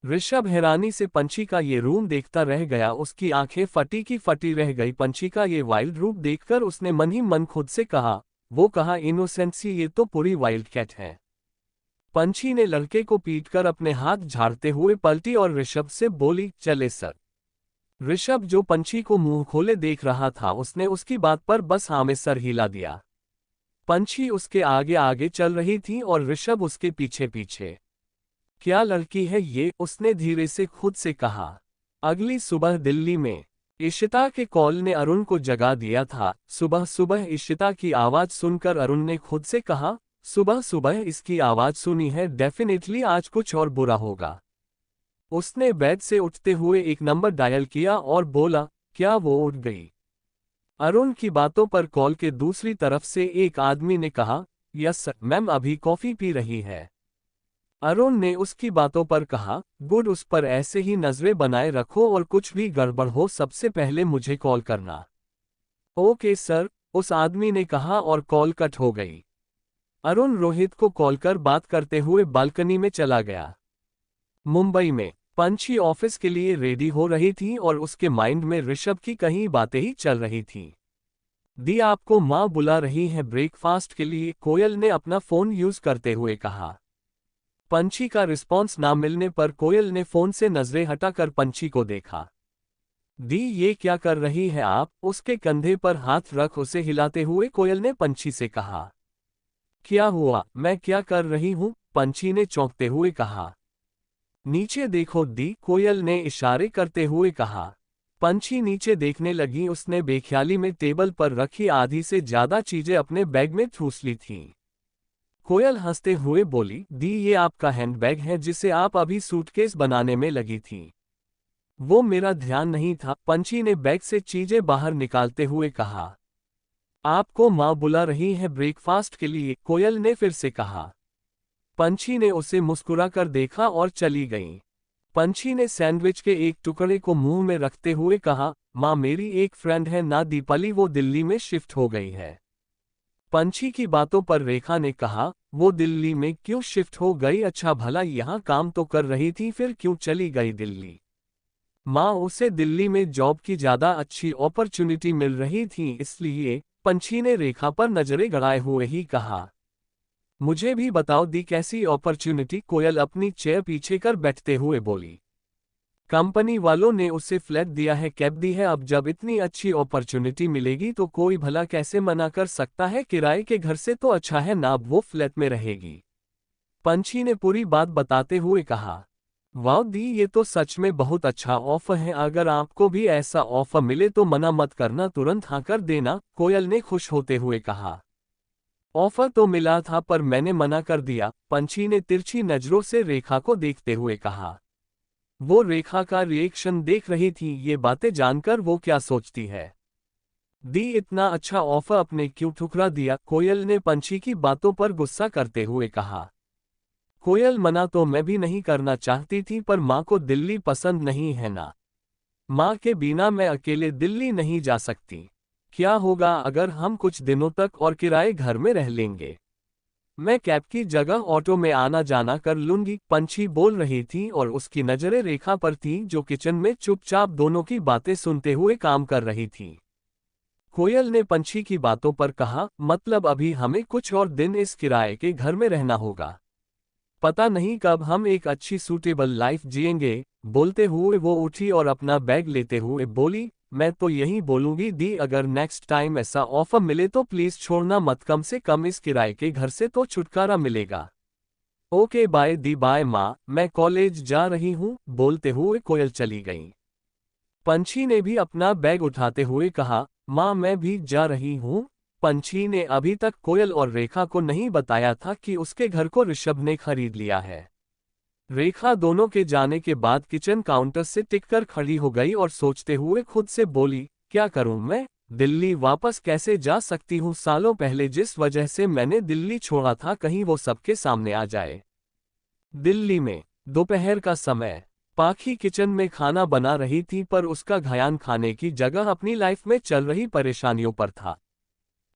ऋषभ हैरानी से पंछी का ये रूम देखता रह गया, उसकी आंखें फटी की फटी रह गई। पंछी का ये वाइल्ड रूप देखकर उसने मन ही मन खुद से कहा, वो कहा इनोसेंसी, ये तो पूरी वाइल्ड कैट है। पंछी ने लड़के को पीटकर अपने हाथ झाड़ते हुए पलटी और ऋषभ से बोली, चले सर। ऋषभ जो पंछी को मुंह खोले देख रहा था, उसने उसकी बात पर बस हाँ में सर हिला दिया। पंछी उसके आगे आगे चल रही थी और ऋषभ उसके पीछे पीछे। क्या लड़की है ये, उसने धीरे से खुद से कहा। अगली सुबह दिल्ली में इशिता के कॉल ने अरुण को जगा दिया था। सुबह सुबह इशिता की आवाज सुनकर अरुण ने खुद से कहा, सुबह सुबह इसकी आवाज सुनी है, डेफिनेटली आज कुछ और बुरा होगा। उसने बेड से उठते हुए एक नंबर डायल किया और बोला, क्या वो उठ गई? अरुण की बातों पर कॉल के दूसरी तरफ से एक आदमी ने कहा, यस सर, मैम अभी कॉफी पी रही है। अरुण ने उसकी बातों पर कहा, गुड, उस पर ऐसे ही नजरें बनाए रखो और कुछ भी गड़बड़ हो सबसे पहले मुझे कॉल करना। ओके सर, उस आदमी ने कहा और कॉल कट हो गई। अरुण रोहित को कॉल कर बात करते हुए बालकनी में चला गया। मुंबई में पंछी ऑफिस के लिए रेडी हो रही थी और उसके माइंड में ऋषभ की कई बातें ही चल रही थीं। दी आपको माँ बुला रही है ब्रेकफास्ट के लिए, कोयल ने अपना फोन यूज करते हुए कहा। पंछी का रिस्पॉन्स ना मिलने पर कोयल ने फोन से नजरें हटाकर पंछी को देखा। दी ये क्या कर रही है आप? उसके कंधे पर हाथ रख उसे हिलाते हुए कोयल ने पंछी से कहा। क्या हुआ, मैं क्या कर रही हूँ? पंछी ने चौंकते हुए कहा। नीचे देखो दी, कोयल ने इशारे करते हुए कहा। पंछी नीचे देखने लगी, उसने बेख्याली में टेबल पर रखी आधी से ज्यादा चीजें अपने बैग में ठूस ली थीं। कोयल हंसते हुए बोली, दी ये आपका हैंडबैग है जिसे आप अभी सूटकेस बनाने में लगी थी। वो मेरा ध्यान नहीं था, पंछी ने बैग से चीजें बाहर निकालते हुए कहा। आपको माँ बुला रही है ब्रेकफास्ट के लिए, कोयल ने फिर से कहा। पंछी ने उसे मुस्कुराकर देखा और चली गई। पंछी ने सैंडविच के एक टुकड़े को मुंह में रखते हुए कहा, माँ मेरी एक फ्रेंड है ना दीपाली, वो दिल्ली में शिफ्ट हो गई है। पंछी की बातों पर रेखा ने कहा, वो दिल्ली में क्यों शिफ्ट हो गई? अच्छा भला यहाँ काम तो कर रही थी, फिर क्यों चली गई दिल्ली? माँ उसे दिल्ली में जॉब की ज्यादा अच्छी अपॉर्चुनिटी मिल रही थी इसलिए। पंछी ने रेखा पर नजरें गड़ाए हुए ही कहा। मुझे भी बताओ दी कैसी अपॉर्चुनिटी? कोयल अपनी चेयर पीछे कर बैठते हुए बोली। कंपनी वालों ने उसे फ्लैट दिया है, कैब दी है, अब जब इतनी अच्छी अपॉर्चुनिटी मिलेगी तो कोई भला कैसे मना कर सकता है? किराए के घर से तो अच्छा है ना अब वो फ्लैट में रहेगी। पंछी ने पूरी बात बताते हुए कहा। वाह दी, ये तो सच में बहुत अच्छा ऑफर है, अगर आपको भी ऐसा ऑफर मिले तो मना मत करना, तुरंत हाँ कर देना, कोयल ने खुश होते हुए कहा। ऑफर तो मिला था पर मैंने मना कर दिया, पंछी ने तिरछी नजरों से रेखा को देखते हुए कहा। वो रेखा का रिएक्शन देख रही थी, ये बातें जानकर वो क्या सोचती है। दी इतना अच्छा ऑफर अपने क्यों ठुकरा दिया? कोयल ने पंछी की बातों पर गुस्सा करते हुए कहा। कोयल मना तो मैं भी नहीं करना चाहती थी पर माँ को दिल्ली पसंद नहीं है ना। माँ के बिना मैं अकेले दिल्ली नहीं जा सकती। क्या होगा अगर हम कुछ दिनों तक और किराए घर में रह लेंगे? मैं कैब की जगह ऑटो में आना जाना कर लूंगी, पंछी बोल रही थी और उसकी नजरें रेखा पर थीं जो किचन में चुपचाप दोनों की बातें सुनते हुए काम कर रही थी। कोयल ने पंछी की बातों पर कहा, मतलब अभी हमें कुछ और दिन इस किराए के घर में रहना होगा। पता नहीं कब हम एक अच्छी सूटेबल लाइफ जिएंगे। बोलते हुए वो उठी और अपना बैग लेते हुए बोली, मैं तो यही बोलूंगी दी, अगर नेक्स्ट टाइम ऐसा ऑफर मिले तो प्लीज छोड़ना मत, कम से कम इस किराए के घर से तो छुटकारा मिलेगा। ओके बाय दी, बाय माँ, मैं कॉलेज जा रही हूँ। बोलते हुए कोयल चली गई। पंछी ने भी अपना बैग उठाते हुए कहा, माँ मैं भी जा रही हूँ। पंछी ने अभी तक कोयल और रेखा को नहीं बताया था कि उसके घर को ऋषभ ने खरीद लिया है। रेखा दोनों के जाने के बाद किचन काउंटर से टिककर खड़ी हो गई और सोचते हुए खुद से बोली, क्या करूं मैं? दिल्ली वापस कैसे जा सकती हूं? सालों पहले जिस वजह से मैंने दिल्ली छोड़ा था, कहीं वो सबके सामने आ जाए। दिल्ली में दोपहर का समय। पाखी किचन में खाना बना रही थी पर उसका ध्यान खाने की जगह अपनी लाइफ में चल रही परेशानियों पर था।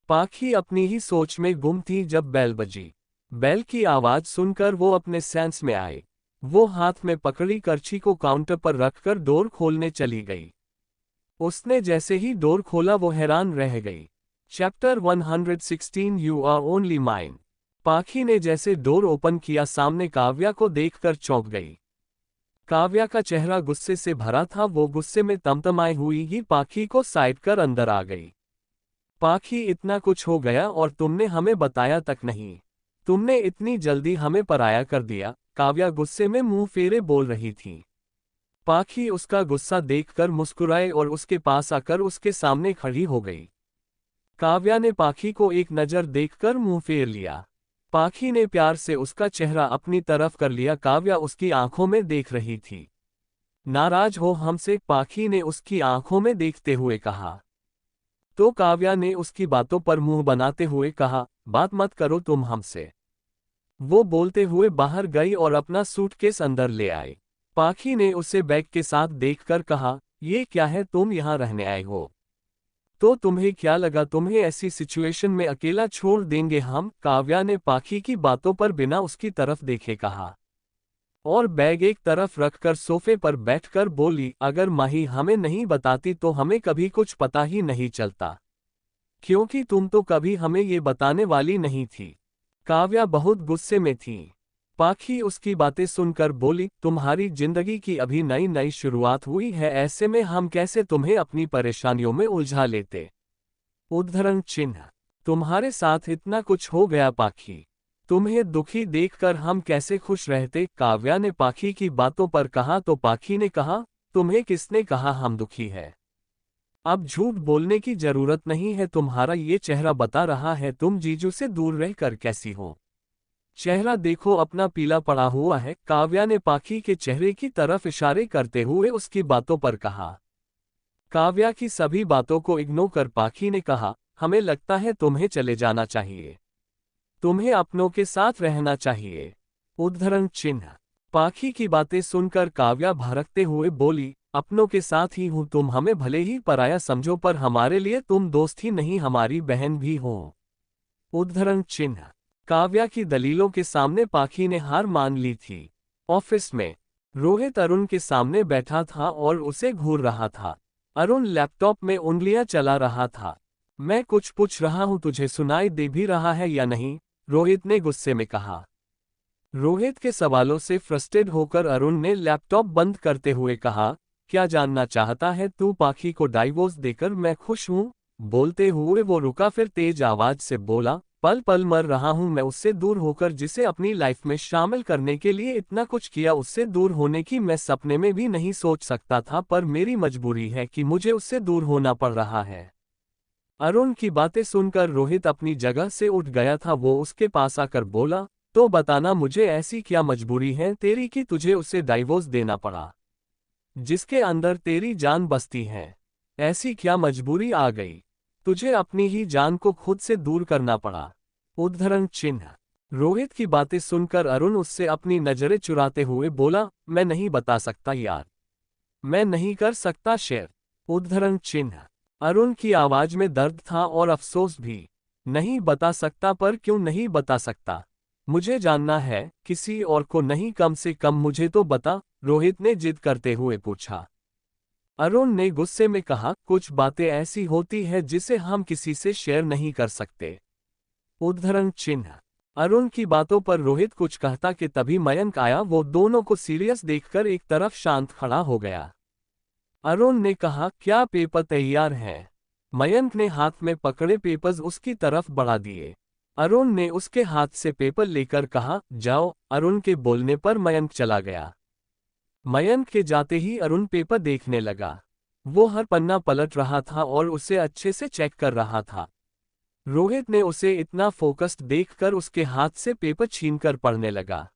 पाखी अपनी ही सोच में गुम थी जब बेल बजी। बेल की आवाज सुनकर वो अपने सेंस में आई। वो हाथ में पकड़ी करछी को काउंटर पर रखकर डोर खोलने चली गई। उसने जैसे ही डोर खोला वो हैरान रह गई। Chapter 116 you are only mine. Pakhi ने जैसे डोर ओपन किया, सामने काव्या को देखकर चौंक गई। काव्या का चेहरा गुस्से से भरा था, वो गुस्से में तमतमाई हुई ही पाखी को साइड कर अंदर आ गई। पाखी, इतना कुछ हो गया और तुमने हमें बताया तक नहीं। तुमने इतनी जल्दी हमें पराया कर दिया। काव्या गुस्से में मुंह फेरे बोल रही थी। पाखी उसका गुस्सा देखकर मुस्कुराए और उसके पास आकर उसके सामने खड़ी हो गई। काव्या ने पाखी को एक नज़र देखकर मुंह फेर लिया। पाखी ने प्यार से उसका चेहरा अपनी तरफ कर लिया। काव्या उसकी आंखों में देख रही थी। नाराज हो हमसे? पाखी ने उसकी आंखों में देखते हुए कहा। तो काव्या ने उसकी बातों पर मुंह बनाते हुए कहा, बात मत करो तुम हमसे। वो बोलते हुए बाहर गई और अपना सूटकेस अंदर ले आई। पाखी ने उसे बैग के साथ देखकर कहा, ये क्या है, तुम यहाँ रहने आए हो? तो तुम्हें क्या लगा तुम्हें ऐसी सिचुएशन में अकेला छोड़ देंगे हम? काव्या ने पाखी की बातों पर बिना उसकी तरफ देखे कहा और बैग एक तरफ रखकर सोफे पर बैठकर बोली, अगर माही हमें नहीं बताती तो हमें कभी कुछ पता ही नहीं चलता, क्योंकि तुम तो कभी हमें ये बताने वाली नहीं थी। काव्या बहुत गुस्से में थी। पाखी उसकी बातें सुनकर बोली, तुम्हारी जिंदगी की अभी नई नई शुरुआत हुई है, ऐसे में हम कैसे तुम्हें अपनी परेशानियों में उलझा लेते। उद्धरण चिन्ह। तुम्हारे साथ इतना कुछ हो गया पाखी, तुम्हें दुखी देखकर हम कैसे खुश रहते? काव्या ने पाखी की बातों पर कहा तो पाखी ने कहा, तुम्हें किसने कहा हम दुखी है? अब झूठ बोलने की जरूरत नहीं है, तुम्हारा ये चेहरा बता रहा है तुम जीजू से दूर रहकर कैसी हो। चेहरा देखो अपना पीला पड़ा हुआ है। काव्या ने पाखी के चेहरे की तरफ इशारे करते हुए उसकी बातों पर कहा। काव्या की सभी बातों को इग्नोर कर पाखी ने कहा, हमें लगता है तुम्हें चले जाना चाहिए, तुम्हें अपनों के साथ रहना चाहिए। उद्धरण चिन्ह। पाखी की बातें सुनकर काव्या भड़कते हुए बोली, अपनों के साथ ही हूं, तुम हमें भले ही पराया समझो पर हमारे लिए तुम दोस्त ही नहीं हमारी बहन भी हो। उद्धरण चिन्ह। काव्या की दलीलों के सामने पाखी ने हार मान ली थी। ऑफिस में रोहित अरुण के सामने बैठा था और उसे घूर रहा था। अरुण लैपटॉप में उंगलियां चला रहा था। मैं कुछ पूछ रहा हूं, तुझे सुनाई दे भी रहा है या नहीं? रोहित ने गुस्से में कहा। रोहित के सवालों से फ्रस्ट्रेट होकर अरुण ने लैपटॉप बंद करते हुए कहा, क्या जानना चाहता है तू? पाखी को डाइवोर्स देकर मैं खुश हूं। बोलते हुए वो रुका, फिर तेज आवाज से बोला, पल पल मर रहा हूं मैं उससे दूर होकर जिसे अपनी लाइफ में शामिल करने के लिए इतना कुछ किया। उससे दूर होने की मैं सपने में भी नहीं सोच सकता था, पर मेरी मजबूरी है कि मुझे उससे दूर होना पड़ रहा है। अरुण की बातें सुनकर रोहित अपनी जगह से उठ गया था। वो उसके पास आकर बोला, तो बताना मुझे, ऐसी क्या मजबूरी है तेरी कि तुझे उसे डाइवोर्स देना पड़ा, जिसके अंदर तेरी जान बसती है। ऐसी क्या मजबूरी आ गई, तुझे अपनी ही जान को खुद से दूर करना पड़ा। उद्धरण चिन्ह। रोहित की बातें सुनकर अरुण उससे अपनी नजरें चुराते हुए बोला, मैं नहीं बता सकता यार, मैं नहीं कर सकता शेयर। उद्धरण चिन्ह। अरुण की आवाज में दर्द था और अफसोस भी। नहीं बता सकता, पर क्यों नहीं बता सकता? मुझे जानना है, किसी और को नहीं, कम से कम मुझे तो बता, रोहित ने जिद करते हुए पूछा। अरुण ने गुस्से में कहा, कुछ बातें ऐसी होती है जिसे हम किसी से शेयर नहीं कर सकते। उद्धरण चिन्ह। अरुण की बातों पर रोहित कुछ कहता कि तभी मयंक आया। वो दोनों को सीरियस देखकर एक तरफ शांत खड़ा हो गया। अरुण ने कहा, क्या पेपर तैयार है? मयंक ने हाथ में पकड़े पेपर्स उसकी तरफ बढ़ा दिए। अरुण ने उसके हाथ से पेपर लेकर कहा, जाओ। अरुण के बोलने पर मयंक चला गया। मयंक के जाते ही अरुण पेपर देखने लगा। वो हर पन्ना पलट रहा था और उसे अच्छे से चेक कर रहा था। रोहित ने उसे इतना फोकस्ड देखकर उसके हाथ से पेपर छीनकर पढ़ने लगा।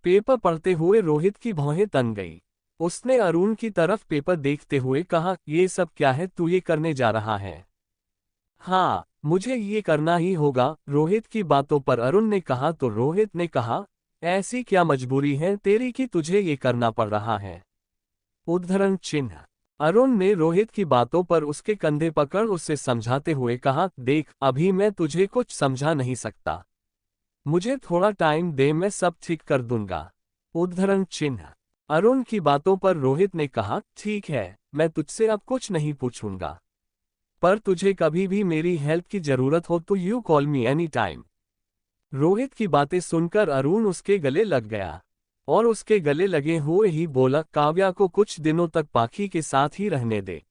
पेपर पढ़ते हुए रोहित की भौहें तन गई। उसने अरुण की तरफ पेपर देखते हुए कहा, ये सब क्या है तू ये करने जा रहा है? हाँ, मुझे ये करना ही होगा, रोहित की बातों पर अरुण ने कहा। तो रोहित ने कहा, ऐसी क्या मजबूरी है तेरी कि तुझे ये करना पड़ रहा है? उद्धरण चिन्ह। अरुण ने रोहित की बातों पर उसके कंधे पकड़ उसे समझाते हुए कहा, देख अभी मैं तुझे कुछ समझा नहीं सकता, मुझे थोड़ा टाइम दे, मैं सब ठीक कर दूंगा। उद्धरण चिन्ह। अरुण की बातों पर रोहित ने कहा, ठीक है, मैं तुझसे अब कुछ नहीं पूछूंगा, पर तुझे कभी भी मेरी हेल्प की जरूरत हो तो you call me any time. Rohit की बातें सुनकर अरुण उसके गले लग गया और उसके गले लगे हुए ही बोला, काव्या को कुछ दिनों तक पाखी के साथ ही रहने दे,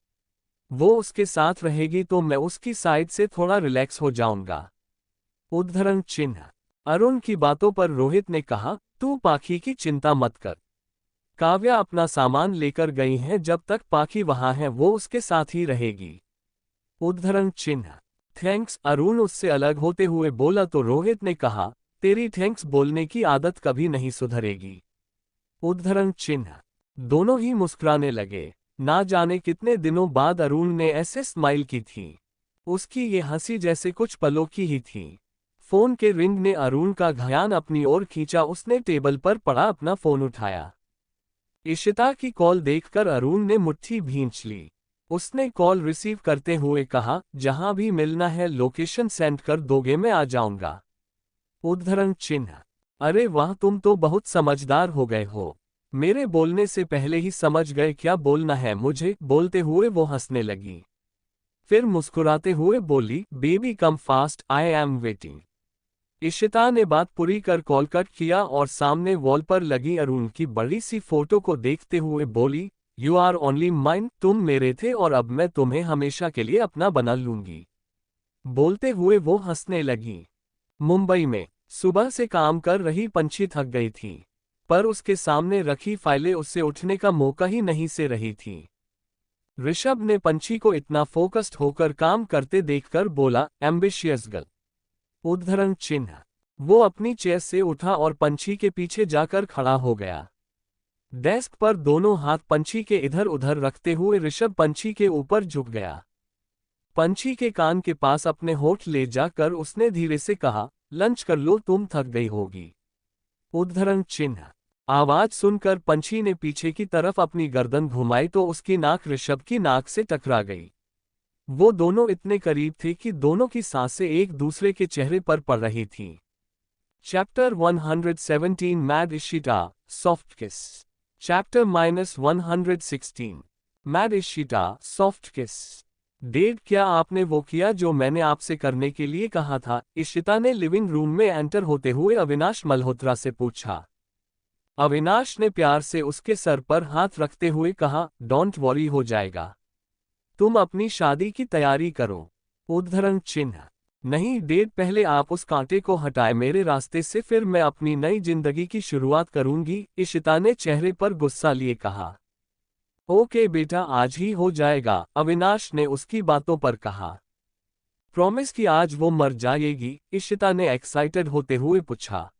वो उसके साथ रहेगी तो मैं उसकी साइड से थोड़ा रिलैक्स हो जाऊंगा। उद्धरण चिन्ह। अरुण की बातों पर रोहित ने कहा, तू पाखी की चिंता मत कर, काव्या अपना सामान लेकर गई है, जब तक पाखी वहां है वो उसके साथ ही रहेगी। उद्धरण चिन्ह। थैंक्स, अरुण उससे अलग होते हुए बोला। तो रोहित ने कहा, तेरी थैंक्स बोलने की आदत कभी नहीं सुधरेगी। उद्धरण चिन्ह। दोनों ही मुस्कुराने लगे। ना जाने कितने दिनों बाद अरुण ने ऐसे स्माइल की थी। उसकी ये हंसी जैसे कुछ पलों की ही थी। फोन के रिंग ने अरुण का ध्यान अपनी ओर खींचा। उसने टेबल पर पड़ा अपना फोन उठाया। इशिता की कॉल देखकर अरुण ने मुट्ठी भींच ली। उसने कॉल रिसीव करते हुए कहा, जहां भी मिलना है लोकेशन सेंड कर दोगे, मैं आ जाऊंगा। उद्धरण चिन्ह। अरे वाह, तुम तो बहुत समझदार हो गए हो, मेरे बोलने से पहले ही समझ गए क्या बोलना है मुझे। बोलते हुए वो हंसने लगी, फिर मुस्कुराते हुए बोली, baby come fast, I am waiting. Ishita ने बात पूरी कर कॉल कट किया और सामने वॉल पर लगी अरुण की बड़ी सी फोटो को देखते हुए बोली, यू आर ओनली माइन, तुम मेरे थे और अब मैं तुम्हें हमेशा के लिए अपना बना लूंगी। बोलते हुए वो हंसने लगी। मुंबई में सुबह से काम कर रही पंछी थक गई थी, पर उसके सामने रखी फाइलें उससे उठने का मौका ही नहीं से रही थी। ऋषभ ने पंछी को इतना फोकस्ड होकर काम करते देखकर बोला, एम्बिशियस गर्ल। उद्धरण चिन्ह। वो अपनी चेयर से उठा और पंछी के पीछे जाकर खड़ा हो गया। डेस्क पर दोनों हाथ पंछी के इधर उधर रखते हुए ऋषभ पंछी के ऊपर झुक गया। पंछी के कान के पास अपने होठ ले जाकर उसने धीरे से कहा, लंच कर लो, तुम थक गई होगी। उद्धरण चिन्ह। आवाज सुनकर पंछी ने पीछे की तरफ अपनी गर्दन घुमाई तो उसकी नाक ऋषभ की नाक से टकरा गई। वो दोनों इतने करीब थे कि दोनों की सांसें एक दूसरे के चेहरे पर पड़ रही थीं। चैप्टर 117 मैड इशिता, सॉफ्ट किस। चैप्टर -116 मैड इशिता, सॉफ्ट किस। डेड, क्या आपने वो किया जो मैंने आपसे करने के लिए कहा था? इशिता ने लिविंग रूम में एंटर होते हुए अविनाश मल्होत्रा से पूछा। अविनाश ने प्यार से उसके सर पर हाथ रखते हुए कहा, डोंट वॉरी, हो जाएगा, तुम अपनी शादी की तैयारी करो। उद्धरण चिन्ह। नहीं डेड, पहले आप उस कांटे को हटाए मेरे रास्ते से, फिर मैं अपनी नई जिंदगी की शुरुआत करूंगी, इशिता ने चेहरे पर गुस्सा लिए कहा। ओके बेटा, आज ही हो जाएगा, अविनाश ने उसकी बातों पर कहा। प्रॉमिस कि आज वो मर जाएगी? इशिता ने एक्साइटेड होते हुए पूछा।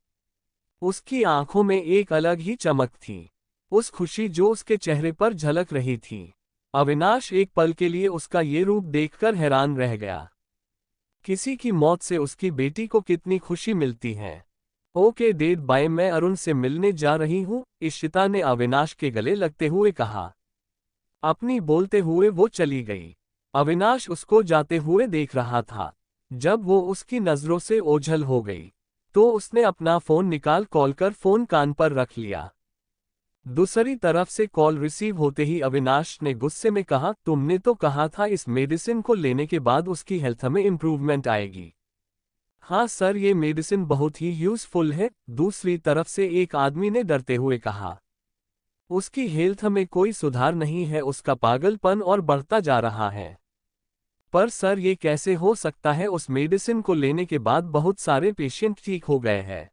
उसकी आंखों में एक अलग ही चमक थी, उस खुशी जो उसके चेहरे पर झलक रही थी। अविनाश एक पल के लिए उसका ये रूप देखकर हैरान रह गया। किसी की मौत से उसकी बेटी को कितनी खुशी मिलती है। ओके डेड बाय, मैं अरुण से मिलने जा रही हूँ, इशिता ने अविनाश के गले लगते हुए कहा। अपनी बोलते हुए वो चली गई। अविनाश उसको जाते हुए देख रहा था। जब वो उसकी नजरों से ओझल हो गई तो उसने अपना फोन निकाल कॉल कर फोन कान पर रख लिया। दूसरी तरफ से कॉल रिसीव होते ही अविनाश ने गुस्से में कहा, तुमने तो कहा था इस मेडिसिन को लेने के बाद उसकी हेल्थ में इंप्रूवमेंट आएगी। हाँ सर, ये मेडिसिन बहुत ही यूजफुल है, दूसरी तरफ से एक आदमी ने डरते हुए कहा। उसकी हेल्थ में कोई सुधार नहीं है, उसका पागलपन और बढ़ता जा रहा है। पर सर ये कैसे हो सकता है, उस मेडिसिन को लेने के बाद बहुत सारे पेशेंट ठीक हो गए हैं।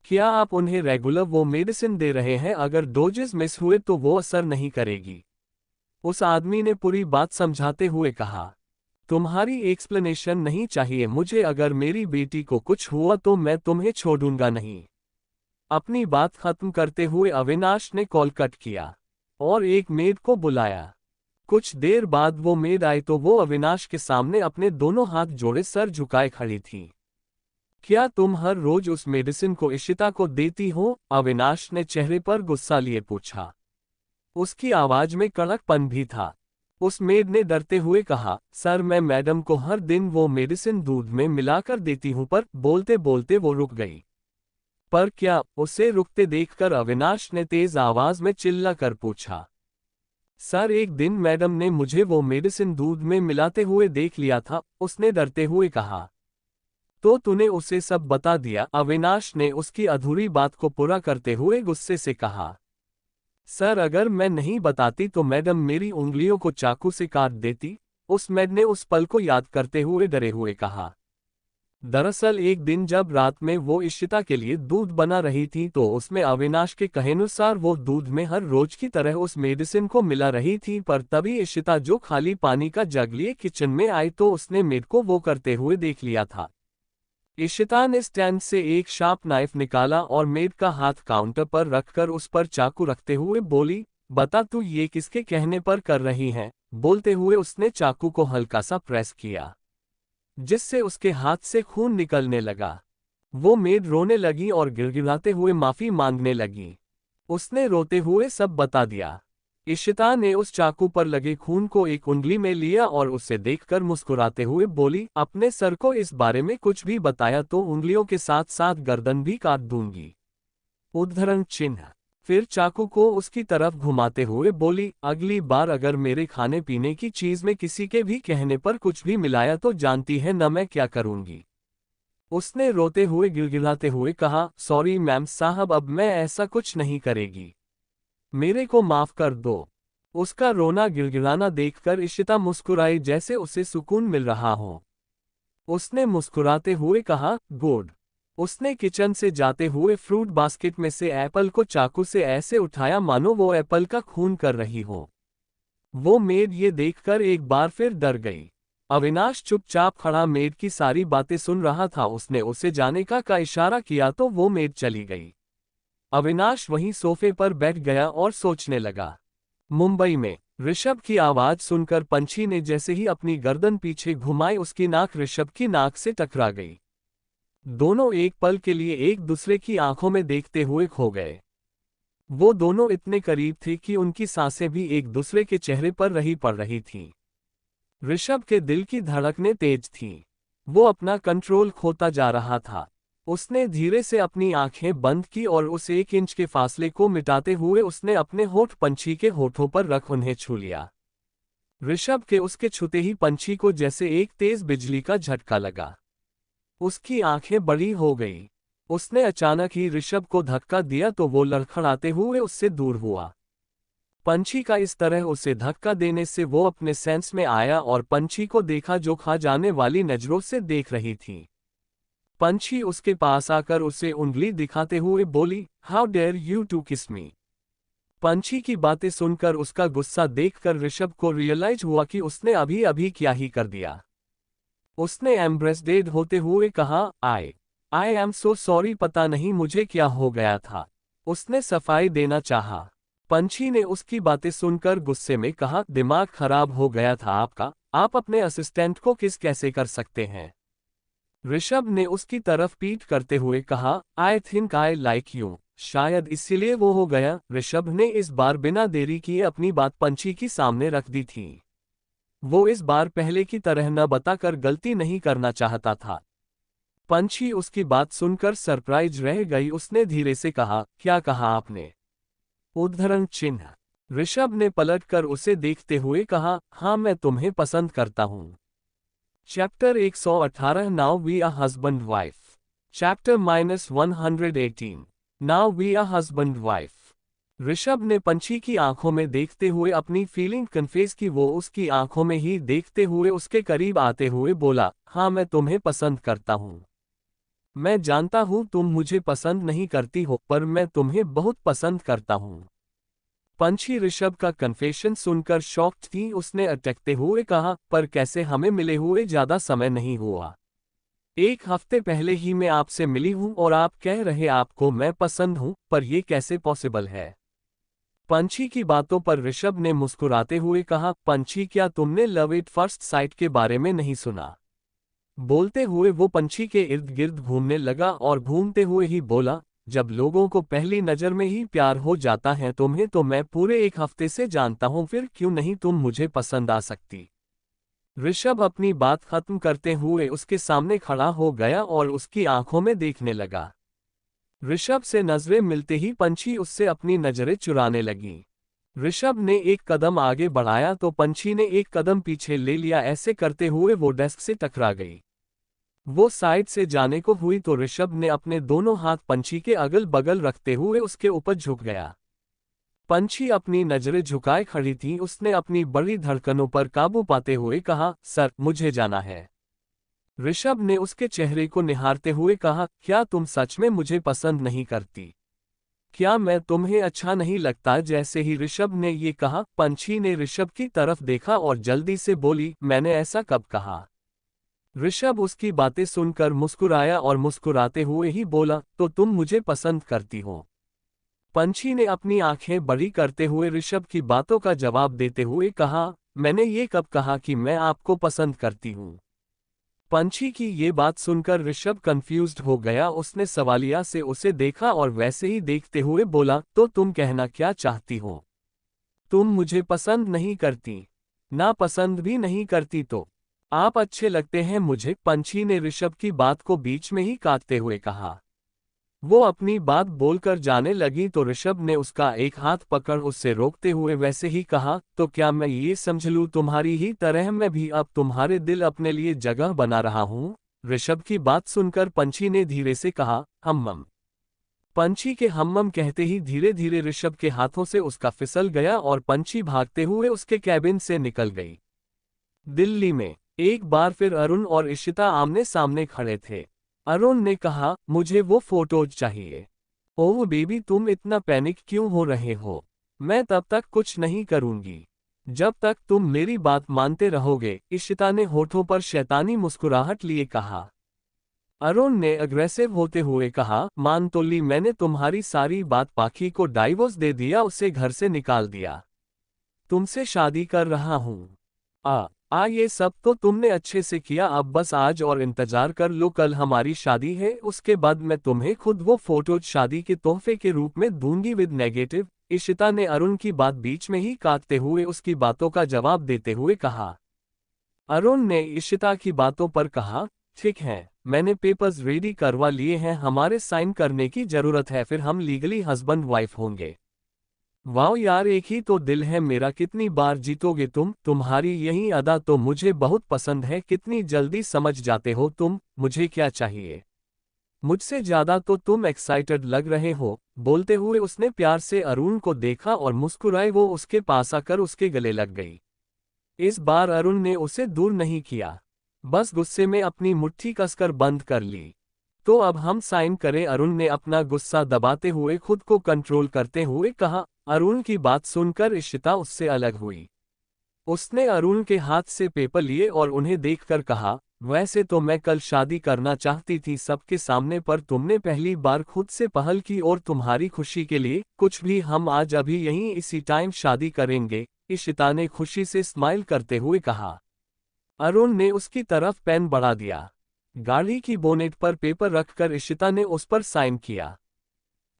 क्या आप उन्हें रेगुलर वो मेडिसिन दे रहे हैं? अगर डोजेस मिस हुए तो वो असर नहीं करेगी। उस आदमी ने पूरी बात समझाते हुए कहा। तुम्हारी एक्सप्लेनेशन नहीं चाहिए मुझे, अगर मेरी बेटी को कुछ हुआ तो मैं तुम्हें छोड़ूंगा नहीं। अपनी बात खत्म करते हुए अविनाश ने कॉल कट किया और एक मेड को बुलाया। कुछ देर बाद वो मेड आई तो वो अविनाश के सामने अपने दोनों हाथ जोड़े सर झुकाए खड़ी थी। क्या तुम हर रोज उस मेडिसिन को इशिता को देती हो? अविनाश ने चेहरे पर गुस्सा लिए पूछा। उसकी आवाज में कड़कपन भी था। उस मेड ने डरते हुए कहा, सर मैं मैडम को हर दिन वो मेडिसिन दूध में मिलाकर देती हूं। पर बोलते बोलते वो रुक गई। पर क्या? उसे रुकते देखकर अविनाश ने तेज आवाज में चिल्लाकर पूछा। सर एक दिन मैडम ने मुझे वो मेडिसिन दूध में मिलाते हुए देख लिया था, उसने डरते हुए कहा। तो तूने उसे सब बता दिया? अविनाश ने उसकी अधूरी बात को पूरा करते हुए गुस्से से कहा। सर अगर मैं नहीं बताती तो मैडम मेरी उंगलियों को चाकू से काट देती, उस मेड ने उस पल को याद करते हुए डरे हुए कहा। दरअसल एक दिन जब रात में वो इशिता के लिए दूध बना रही थी तो उसमें अविनाश के कहेनुसार वो दूध में हर रोज की तरह उस मेडिसिन को मिला रही थी। पर तभी इशिता जो खाली पानी का जग लिए किचन में आई तो उसने मेड को वो करते हुए देख लिया था। इशिता ने स्टैंड से एक शार्प नाइफ निकाला और मेड का हाथ काउंटर पर रखकर उस पर चाकू रखते हुए बोली, बता तू ये किसके कहने पर कर रही है? बोलते हुए उसने चाकू को हल्का सा प्रेस किया जिससे उसके हाथ से खून निकलने लगा। वो मेड रोने लगी और गिड़गिड़ाते हुए माफी मांगने लगी। उसने रोते हुए सब बता दिया। इशिता ने उस चाकू पर लगे खून को एक उंगली में लिया और उसे देखकर मुस्कुराते हुए बोली, अपने सर को इस बारे में कुछ भी बताया तो उंगलियों के साथ साथ गर्दन भी काट दूंगी। उद्धरण चिन्ह। फिर चाकू को उसकी तरफ घुमाते हुए बोली, अगली बार अगर मेरे खाने पीने की चीज में किसी के भी कहने पर कुछ भी मिलाया तो जानती है न मैं क्या करूंगी। उसने रोते हुए गिड़गिड़ाते हुए कहा, सॉरी मैम साहब, अब मैं ऐसा कुछ नहीं करेगी, मेरे को माफ कर दो। उसका रोना गिड़गिड़ाना देखकर इशिता मुस्कुराई जैसे उसे सुकून मिल रहा हो। उसने मुस्कुराते हुए कहा, गुड। उसने किचन से जाते हुए फ्रूट बास्केट में से एप्पल को चाकू से ऐसे उठाया मानो वो एप्पल का खून कर रही हो। वो मेड ये देखकर एक बार फिर डर गई। अविनाश चुपचाप खड़ा मेड की सारी बातें सुन रहा था। उसने उसे जाने का इशारा किया तो वो मेड चली गई। अविनाश वहीं सोफे पर बैठ गया और सोचने लगा। मुंबई में ऋषभ की आवाज सुनकर पंछी ने जैसे ही अपनी गर्दन पीछे घुमाई उसकी नाक ऋषभ की नाक से टकरा गई। दोनों एक पल के लिए एक दूसरे की आंखों में देखते हुए खो गए। वो दोनों इतने करीब थे कि उनकी सांसें भी एक दूसरे के चेहरे पर रही पड़ रही थीं। ऋषभ के दिल की धड़कनें तेज थीं। वो अपना कंट्रोल खोता जा रहा था। उसने धीरे से अपनी आंखें बंद की और उस 1 इंच के फासले को मिटाते हुए उसने अपने होठ पंछी के होठों पर रख उन्हें छू लिया। ऋषभ के उसके छूते ही पंछी को जैसे एक तेज बिजली का झटका लगा। उसकी आंखें बड़ी हो गईं। उसने अचानक ही ऋषभ को धक्का दिया तो वो लड़खड़ाते हुए उससे दूर हुआ। पंछी का इस तरह उसे धक्का देने से वो अपने सेंस में आया और पंछी को देखा जो खा जाने वाली नजरों से देख रही थी। पंछी उसके पास आकर उसे उंगली दिखाते हुए बोली, हाउ डेयर यू टू किस मी। पंछी की बातें सुनकर उसका गुस्सा देखकर ऋषभ को रियलाइज हुआ कि उसने अभी अभी क्या ही कर दिया। उसने एम्ब्रेस्डेड होते हुए कहा, आई एम सो सॉरी, पता नहीं मुझे क्या हो गया था। उसने सफाई देना चाहा। पंछी ने उसकी बातें सुनकर गुस्से में कहा, दिमाग खराब हो गया था आपका, आप अपने असिस्टेंट को किस कैसे कर सकते हैं। ऋषभ ने उसकी तरफ पीठ करते हुए कहा, I think I like you, शायद इसीलिए वो हो गया। ऋषभ ने इस बार बिना देरी किए अपनी बात पंछी की सामने रख दी थी। वो इस बार पहले की तरह न बताकर गलती नहीं करना चाहता था। पंछी उसकी बात सुनकर सरप्राइज रह गई। उसने धीरे से कहा, क्या कहा आपने? उद्धरण चिन्ह। ऋषभ ने पलटकर उसे देखते हुए कहा, हाँ मैं तुम्हें पसंद करता हूं। Chapter 118 now we are husband wife. Chapter -118 now we are husband wife. Rishabh ने पंछी की आंखों में देखते हुए अपनी फीलिंग कन्फेस की। वो उसकी आंखों में ही देखते हुए उसके करीब आते हुए बोला, हाँ मैं तुम्हें पसंद करता हूँ। मैं जानता हूँ तुम मुझे पसंद नहीं करती हो, पर मैं तुम्हें बहुत पसंद करता हूँ। पंछी ऋषभ का कन्फेशन सुनकर शॉक्ड थी। उसने अटकते हुए कहा, पर कैसे? हमें मिले हुए ज्यादा समय नहीं हुआ। 1 हफ्ते पहले ही मैं आपसे मिली हूँ और आप कह रहे आपको मैं पसंद हूँ, पर यह कैसे पॉसिबल है? पंछी की बातों पर ऋषभ ने मुस्कुराते हुए कहा, पंछी क्या तुमने लव एट फर्स्ट साइट के बारे में नहीं सुना? बोलते हुए वो पंछी के इर्द गिर्द घूमने लगा और घूमते हुए ही बोला, जब लोगों को पहली नजर में ही प्यार हो जाता है तुम्हें तो मैं पूरे 1 हफ्ते से जानता हूं, फिर क्यों नहीं तुम मुझे पसंद आ सकती। ऋषभ अपनी बात खत्म करते हुए उसके सामने खड़ा हो गया और उसकी आंखों में देखने लगा। ऋषभ से नजरें मिलते ही पंछी उससे अपनी नजरें चुराने लगी। ऋषभ ने एक कदम आगे बढ़ाया तो पंछी ने एक कदम पीछे ले लिया। ऐसे करते हुए वो डेस्क से टकरा गई। वो साइड से जाने को हुई तो ऋषभ ने अपने दोनों हाथ पंछी के अगल बगल रखते हुए उसके ऊपर झुक गया। पंछी अपनी नजरें झुकाए खड़ी थी। उसने अपनी बड़ी धड़कनों पर काबू पाते हुए कहा, सर मुझे जाना है। ऋषभ ने उसके चेहरे को निहारते हुए कहा, क्या तुम सच में मुझे पसंद नहीं करती? क्या मैं तुम्हें अच्छा नहीं लगता? जैसे ही ऋषभ ने ये कहा, पंछी ने ऋषभ की तरफ देखा और जल्दी से बोली, मैंने ऐसा कब कहा? ऋषभ उसकी बातें सुनकर मुस्कुराया और मुस्कुराते हुए ही बोला, तो तुम मुझे पसंद करती हो? पंछी ने अपनी आंखें बड़ी करते हुए ऋषभ की बातों का जवाब देते हुए कहा, मैंने ये कब कहा कि मैं आपको पसंद करती हूँ? पंछी की ये बात सुनकर ऋषभ कंफ्यूज्ड हो गया। उसने सवालिया से उसे देखा और वैसे ही देखते हुए बोला, तो तुम कहना क्या चाहती हो? तुम मुझे पसंद नहीं करती? ना पसंद भी नहीं करती तो आप अच्छे लगते हैं मुझे। पंछी ने ऋषभ की बात को बीच में ही काटते हुए कहा। वो अपनी बात बोलकर जाने लगी तो ऋषभ ने उसका एक हाथ पकड़ उससे रोकते हुए वैसे ही कहा, तो क्या मैं ये समझ लूं तुम्हारी ही तरह मैं भी अब तुम्हारे दिल अपने लिए जगह बना रहा हूं? ऋषभ की बात सुनकर पंछी ने धीरे से कहा, हम्म। पंछी के हम्म कहते ही धीरे धीरे ऋषभ के हाथों से उसका फिसल गया और पंछी भागते हुए उसके कैबिन से निकल गई। दिल्ली में एक बार फिर अरुण और इशिता आमने सामने खड़े थे। अरुण ने कहा, मुझे वो फोटोज चाहिए। ओह बेबी तुम इतना पैनिक क्यों हो रहे हो? मैं तब तक कुछ नहीं करूंगी जब तक तुम मेरी बात मानते रहोगे, इशिता ने होठों पर शैतानी मुस्कुराहट लिए कहा। अरुण ने अग्रेसिव होते हुए कहा, मान तो ली मैंने तुम्हारी सारी बात, पाखी को डाइवोर्स दे दिया, उसे घर से निकाल दिया, तुमसे शादी कर रहा हूं। ये सब तो तुमने अच्छे से किया, अब बस आज और इंतजार कर लो, कल हमारी शादी है, उसके बाद मैं तुम्हें खुद वो फोटोज शादी के तोहफे के रूप में दूंगी विद नेगेटिव। इशिता ने अरुण की बात बीच में ही काटते हुए उसकी बातों का जवाब देते हुए कहा। अरुण ने इशिता की बातों पर कहा, ठीक है, मैंने पेपर्स रेडी करवा लिए हैं, हमारे साइन करने की जरूरत है, फिर हम लीगली हस्बैंड वाइफ होंगे। वाओ यार, एक ही तो दिल है मेरा, कितनी बार जीतोगे तुम? तुम्हारी यही अदा तो मुझे बहुत पसंद है, कितनी जल्दी समझ जाते हो तुम मुझे क्या चाहिए। मुझसे ज्यादा तो तुम एक्साइटेड लग रहे हो। बोलते हुए उसने प्यार से अरुण को देखा और मुस्कुराए वो उसके पास आकर उसके गले लग गई। इस बार अरुण ने उसे दूर नहीं किया, बस गुस्से में अपनी मुट्ठी कसकर बंद कर ली। तो अब हम साइन करें? अरुण ने अपना गुस्सा दबाते हुए खुद को कंट्रोल करते हुए कहा। अरुण की बात सुनकर इशिता उससे अलग हुई। उसने अरुण के हाथ से पेपर लिए और उन्हें देखकर कहा, वैसे तो मैं कल शादी करना चाहती थी सबके सामने, पर तुमने पहली बार खुद से पहल की और तुम्हारी खुशी के लिए कुछ भी हम आज अभी यहीं इसी टाइम शादी करेंगे, इशिता ने खुशी से स्माइल करते हुए कहा। अरुण ने उसकी तरफ पेन बढ़ा दिया। गाड़ी की बोनेट पर पेपर रखकर इशिता ने उस पर साइन किया।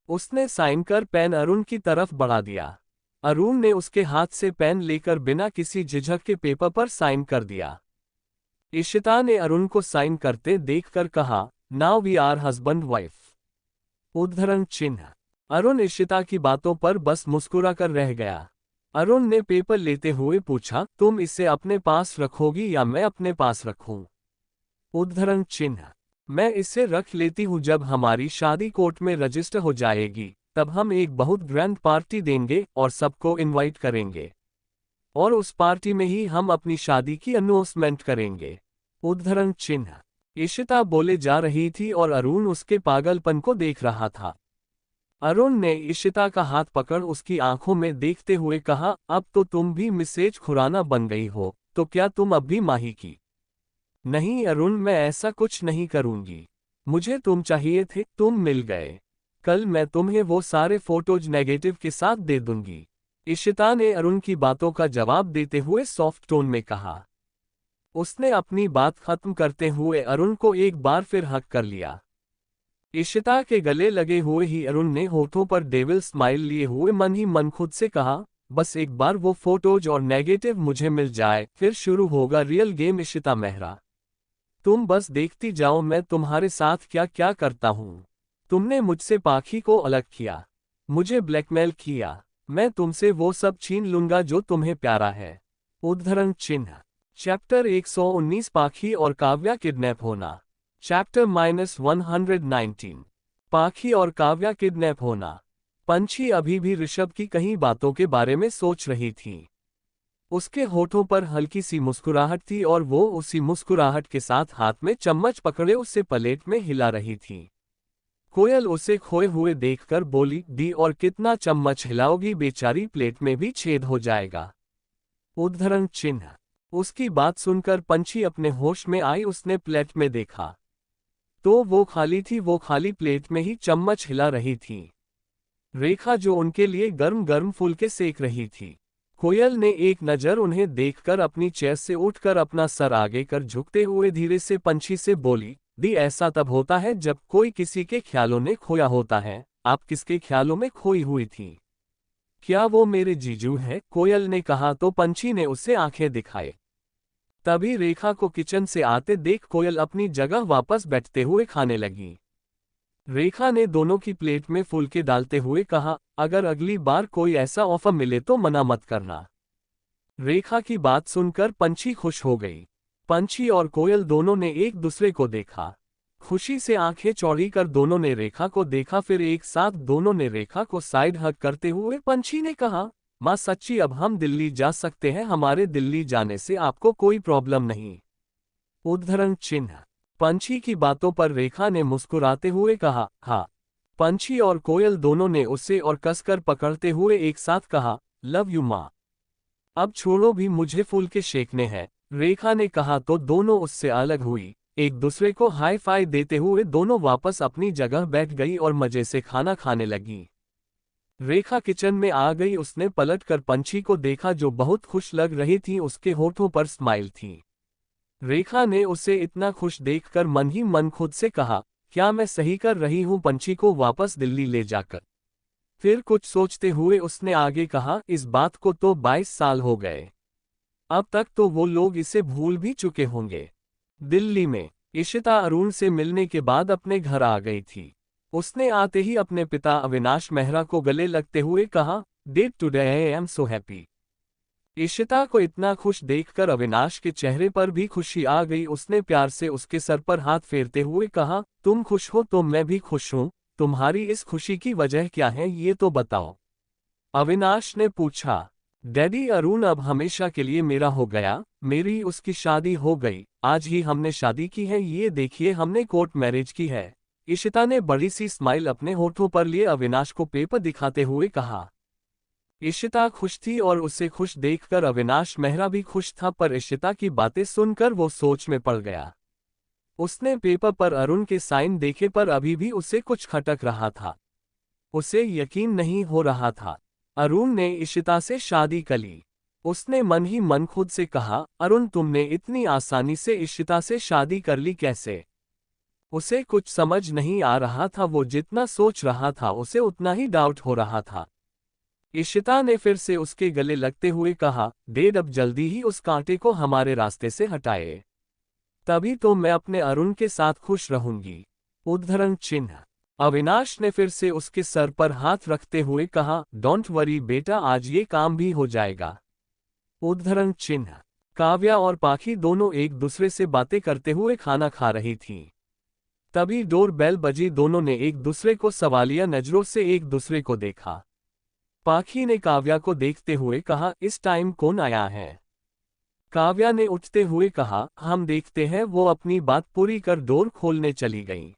उसने साइन कर पेन अरुण की तरफ बढ़ा दिया। अरुण ने उसके हाथ से पेन लेकर बिना किसी झिझक के पेपर पर साइन कर दिया। इशिता ने अरुण को साइन करते देखकर कहा, now we are husband wife. उद्धरण चिन्ह। अरुण इशिता की बातों पर बस मुस्कुराकर रह गया। अरुण ने पेपर लेते हुए पूछा, तुम इसे अपने पास रखोगी या मैं अपने पास रखूं? उद्धरण चिन्ह। मैं इसे रख लेती हूं, जब हमारी शादी कोर्ट में रजिस्टर हो जाएगी तब हम एक बहुत ग्रैंड पार्टी देंगे और सबको इनवाइट करेंगे, और उस पार्टी में ही हम अपनी शादी की अनाउंसमेंट करेंगे। उद्धरण चिन्ह। इशिता बोले जा रही थी और अरुण उसके पागलपन को देख रहा था। अरुण ने इशिता का हाथ पकड़ उसकी आंखों में देखते हुए कहा, अब तो तुम भी मिसेज खुराना बन गई हो, तो क्या तुम अब भी माही की? नहीं अरुण, मैं ऐसा कुछ नहीं करूंगी। मुझे तुम चाहिए थे, तुम मिल गए। कल मैं तुम्हें वो सारे फोटोज नेगेटिव के साथ दे दूंगी, इशिता ने अरुण की बातों का जवाब देते हुए सॉफ्ट टोन में कहा। उसने अपनी बात खत्म करते हुए अरुण को एक बार फिर हक कर लिया। इशिता के गले लगे हुए ही अरुण ने होठों पर डेविल स्माइल लिए हुए मन ही मन खुद से कहा, बस एक बार वो फोटोज और नेगेटिव मुझे मिल जाए, फिर शुरू होगा रियल गेम। इशिता मेहरा, तुम बस देखती जाओ मैं तुम्हारे साथ क्या क्या करता हूँ। तुमने मुझसे पाखी को अलग किया, मुझे ब्लैकमेल किया, मैं तुमसे वो सब छीन लूंगा जो तुम्हें प्यारा है। उद्धरण चिन्ह। चैप्टर 119 पाखी और काव्या किडनैप होना। चैप्टर -119 पाखी और काव्या किडनैप होना। पंछी अभी भी ऋषभ की कई बातों के बारे में सोच रही थी। उसके होठों पर हल्की सी मुस्कुराहट थी और वो उसी मुस्कुराहट के साथ हाथ में चम्मच पकड़े उसे प्लेट में हिला रही थी। कोयल उसे खोए हुए देखकर बोली, दी और कितना चम्मच हिलाओगी, बेचारी प्लेट में भी छेद हो जाएगा। उद्धरण चिन्ह। उसकी बात सुनकर पंछी अपने होश में आई। उसने प्लेट में देखा तो वो खाली थी। वो खाली प्लेट में ही चम्मच हिला रही थी रेखा, जो उनके लिए गर्म गर्म फुलके सेक रही थी। कोयल ने एक नज़र उन्हें देखकर अपनी चेयर से उठकर अपना सर आगे कर झुकते हुए धीरे से पंछी से बोली, दी ऐसा तब होता है जब कोई किसी के ख्यालों में खोया होता है। आप किसके ख्यालों में खोई हुई थी? क्या वो मेरे जीजू है? कोयल ने कहा तो पंछी ने उसे आंखें दिखाए। तभी रेखा को किचन से आते देख कोयल अपनी जगह वापस बैठते हुए खाने लगी। रेखा ने दोनों की प्लेट में फुलके डालते हुए कहा, अगर अगली बार कोई ऐसा ऑफर मिले तो मना मत करना। रेखा की बात सुनकर पंछी खुश हो गई। पंछी और कोयल दोनों ने एक दूसरे को देखा। खुशी से आंखें चौड़ी कर दोनों ने रेखा को देखा। फिर एक साथ दोनों ने रेखा को साइड हग करते हुए पंछी ने कहा, माँ सच्ची अब हम दिल्ली जा सकते हैं, हमारे दिल्ली जाने से आपको कोई प्रॉब्लम नहीं। उद्धरण चिन्ह। पंछी की बातों पर रेखा ने मुस्कुराते हुए कहा, हाँ। पंछी और कोयल दोनों ने उसे और कसकर पकड़ते हुए एक साथ कहा, लव यू माँ। अब छोड़ो भी, मुझे फुलके शेकने हैं। रेखा ने कहा तो दोनों उससे अलग हुई। एक दूसरे को हाई फाई देते हुए दोनों वापस अपनी जगह बैठ गई और मजे से खाना खाने लगी। रेखा किचन में आ गई। उसने पलटकर पंछी को देखा जो बहुत खुश लग रही थी। उसके होठों पर स्माइल थी। रेखा ने उसे इतना खुश देखकर मन ही मन खुद से कहा, क्या मैं सही कर रही हूं पंछी को वापस दिल्ली ले जाकर? फिर कुछ सोचते हुए उसने आगे कहा, इस बात को तो 22 साल हो गए। अब तक तो वो लोग इसे भूल भी चुके होंगे। दिल्ली में इशिता अरुण से मिलने के बाद अपने घर आ गई थी। उसने आते ही अपने पिता अविनाश मेहरा को गले लगते हुए कहा, dad today I am so happy. Ishita को इतना खुश देखकर अविनाश के चेहरे पर भी खुशी आ गई। उसने प्यार से उसके सर पर हाथ फेरते हुए कहा, तुम खुश हो तो मैं भी खुश हूं। तुम्हारी इस खुशी की वजह क्या है ये तो बताओ। अविनाश ने पूछा। डैडी, अरुण अब हमेशा के लिए मेरा हो गया। मेरी उसकी शादी हो गई। आज ही हमने शादी की है, ये देखिए हमने कोर्ट मैरिज की है। इशिता ने बड़ी सी स्माइल अपने होठों पर लिए अविनाश को पेपर दिखाते हुए कहा। इशिता खुश थी और उसे खुश देखकर अविनाश मेहरा भी खुश था, पर इशिता की बातें सुनकर वो सोच में पड़ गया। उसने पेपर पर अरुण के साइन देखे पर अभी भी उसे कुछ खटक रहा था। उसे यकीन नहीं हो रहा था। अरुण ने इशिता से शादी कर ली। उसने मन ही मन खुद से कहा, अरुण तुमने इतनी आसानी से इशिता से शादी कर ली कैसे? उसे कुछ समझ नहीं आ रहा था। वो जितना सोच रहा था उसे उतना ही डाउट हो रहा था। इशिता ने फिर से उसके गले लगते हुए कहा, डेड अब जल्दी ही उस कांटे को हमारे रास्ते से हटाए, तभी तो मैं अपने अरुण के साथ खुश रहूंगी। उद्धरण चिन्ह। अविनाश ने फिर से उसके सर पर हाथ रखते हुए कहा, डोंट वरी बेटा, आज ये काम भी हो जाएगा। उद्धरण चिन्ह। काव्या और पाखी दोनों एक दूसरे से बातें करते हुए खाना खा रही थीं। तभी डोर बेल बजी। दोनों ने एक दूसरे को सवालिया नजरों से एक दूसरे को देखा। पाखी ने काव्या को देखते हुए कहा, इस टाइम कौन आया है? काव्या ने उठते हुए कहा, हम देखते हैं। वो अपनी बात पूरी कर डोर खोलने चली गई।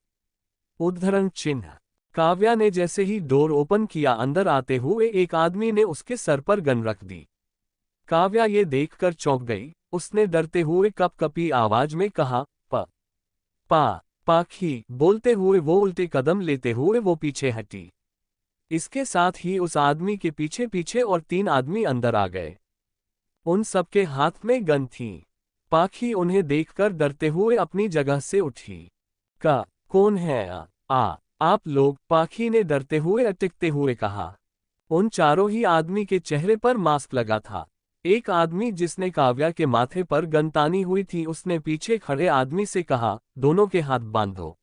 उद्धरण चिन्ह। काव्या ने जैसे ही डोर ओपन किया, अंदर आते हुए एक आदमी ने उसके सर पर गन रख दी। काव्या ये देखकर चौंक गई। उसने डरते हुए कपकपी आवाज में कहा, पाखी। बोलते हुए वो उल्टे कदम लेते हुए वो पीछे हटी। इसके साथ ही उस आदमी के पीछे पीछे और 3 आदमी अंदर आ गए। उन सबके हाथ में गन थी। पाखी उन्हें देखकर डरते हुए अपनी जगह से उठी। कौन है? आप लोग, पाखी ने डरते हुए अटकते हुए कहा। उन चारों ही आदमी के चेहरे पर मास्क लगा था। एक आदमी जिसने काव्या के माथे पर गन तानी हुई थी, उसने पीछे खड़े आदमी से कहा, दोनों के हाथ बांधो।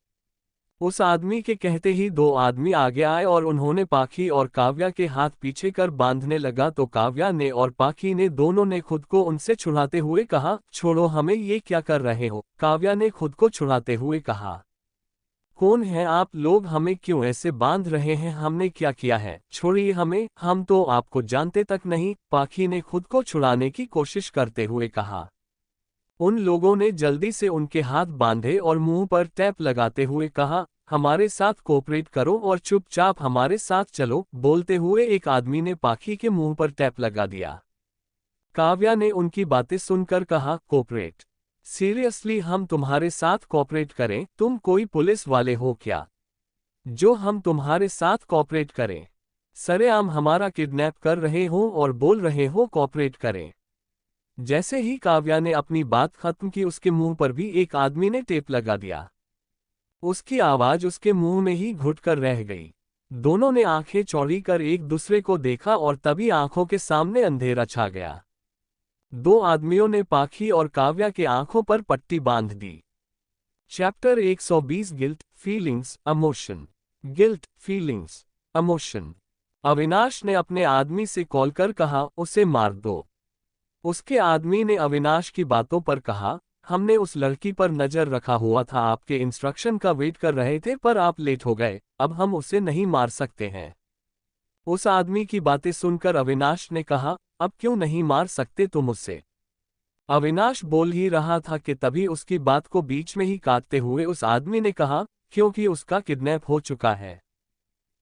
उस आदमी के कहते ही 2 आदमी आगे आए और उन्होंने पाखी और काव्या के हाथ पीछे कर बांधने लगा तो काव्या ने और पाखी ने दोनों ने खुद को उनसे छुड़ाते हुए कहा, छोड़ो हमें, ये क्या कर रहे हो? काव्या ने खुद को छुड़ाते हुए कहा, कौन है आप लोग? हमें क्यों ऐसे बांध रहे हैं? हमने क्या किया है? छोड़िए हमें, हम तो आपको जानते तक नहीं। पाखी ने खुद को छुड़ाने की कोशिश करते हुए कहा। उन लोगों ने जल्दी से उनके हाथ बांधे और मुंह पर टैप लगाते हुए कहा, हमारे साथ कोऑपरेट करो और चुपचाप हमारे साथ चलो। बोलते हुए एक आदमी ने पाखी के मुंह पर टैप लगा दिया। काव्या ने उनकी बातें सुनकर कहा, कोऑपरेट? सीरियसली हम तुम्हारे साथ कोऑपरेट करें? तुम कोई पुलिस वाले हो क्या जो हम तुम्हारे साथ कोऑपरेट करें? सरेआम हमारा किडनैप कर रहे हो और बोल रहे हो कोऑपरेट करें। जैसे ही काव्या ने अपनी बात खत्म की, उसके मुंह पर भी एक आदमी ने टेप लगा दिया। उसकी आवाज उसके मुंह में ही घुटकर रह गई। दोनों ने आंखें चौड़ी कर एक दूसरे को देखा और तभी आंखों के सामने अंधेरा छा गया। 2 आदमियों ने पाखी और काव्या के आंखों पर पट्टी बांध दी। Chapter 120। Guilt, feelings, emotion. Guilt, feelings, emotion. Avinash ने अपने आदमी से कॉल कर कहा, उसे मार दो। उसके आदमी ने अविनाश की बातों पर कहा, हमने उस लड़की पर नजर रखा हुआ था, आपके इंस्ट्रक्शन का वेट कर रहे थे पर आप लेट हो गए, अब हम उसे नहीं मार सकते हैं। उस आदमी की बातें सुनकर अविनाश ने कहा, अब क्यों नहीं मार सकते तुम उसे? अविनाश बोल ही रहा था कि तभी उसकी बात को बीच में ही काटते हुए उस आदमी ने कहा, क्योंकि उसका किडनैप हो चुका है।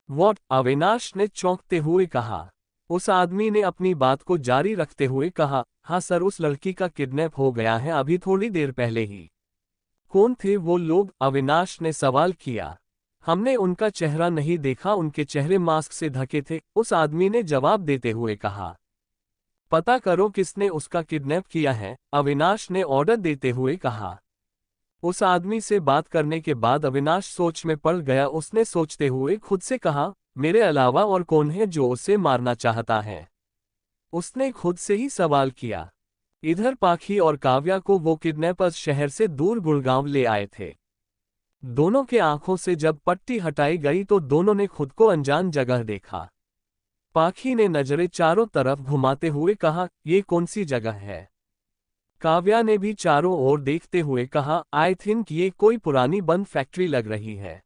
व्हाट? अविनाश ने चौंकते हुए कहा। उस आदमी ने अपनी बात को जारी रखते हुए कहा, हाँ सर, उस लड़की का किडनैप हो गया है अभी थोड़ी देर पहले ही। कौन थे वो लोग? अविनाश ने सवाल किया। हमने उनका चेहरा नहीं देखा, उनके चेहरे मास्क से ढके थे, उस आदमी ने जवाब देते हुए कहा। पता करो किसने उसका किडनैप किया है, अविनाश ने ऑर्डर देते हुए कहा। उस आदमी से बात करने के बाद अविनाश सोच में पड़ गया। उसने सोचते हुए खुद से कहा, मेरे अलावा और कौन है जो उसे मारना चाहता है? उसने खुद से ही सवाल किया। इधर पाखी और काव्या को वो किडनैपर्स शहर से दूर गुड़गांव ले आए थे। दोनों के आंखों से जब पट्टी हटाई गई तो दोनों ने खुद को अनजान जगह देखा। पाखी ने नजरें चारों तरफ घुमाते हुए कहा, ये कौन सी जगह है? काव्या ने भी चारों ओर देखते हुए कहा, आई थिंक ये कोई पुरानी बंद फैक्ट्री लग रही है।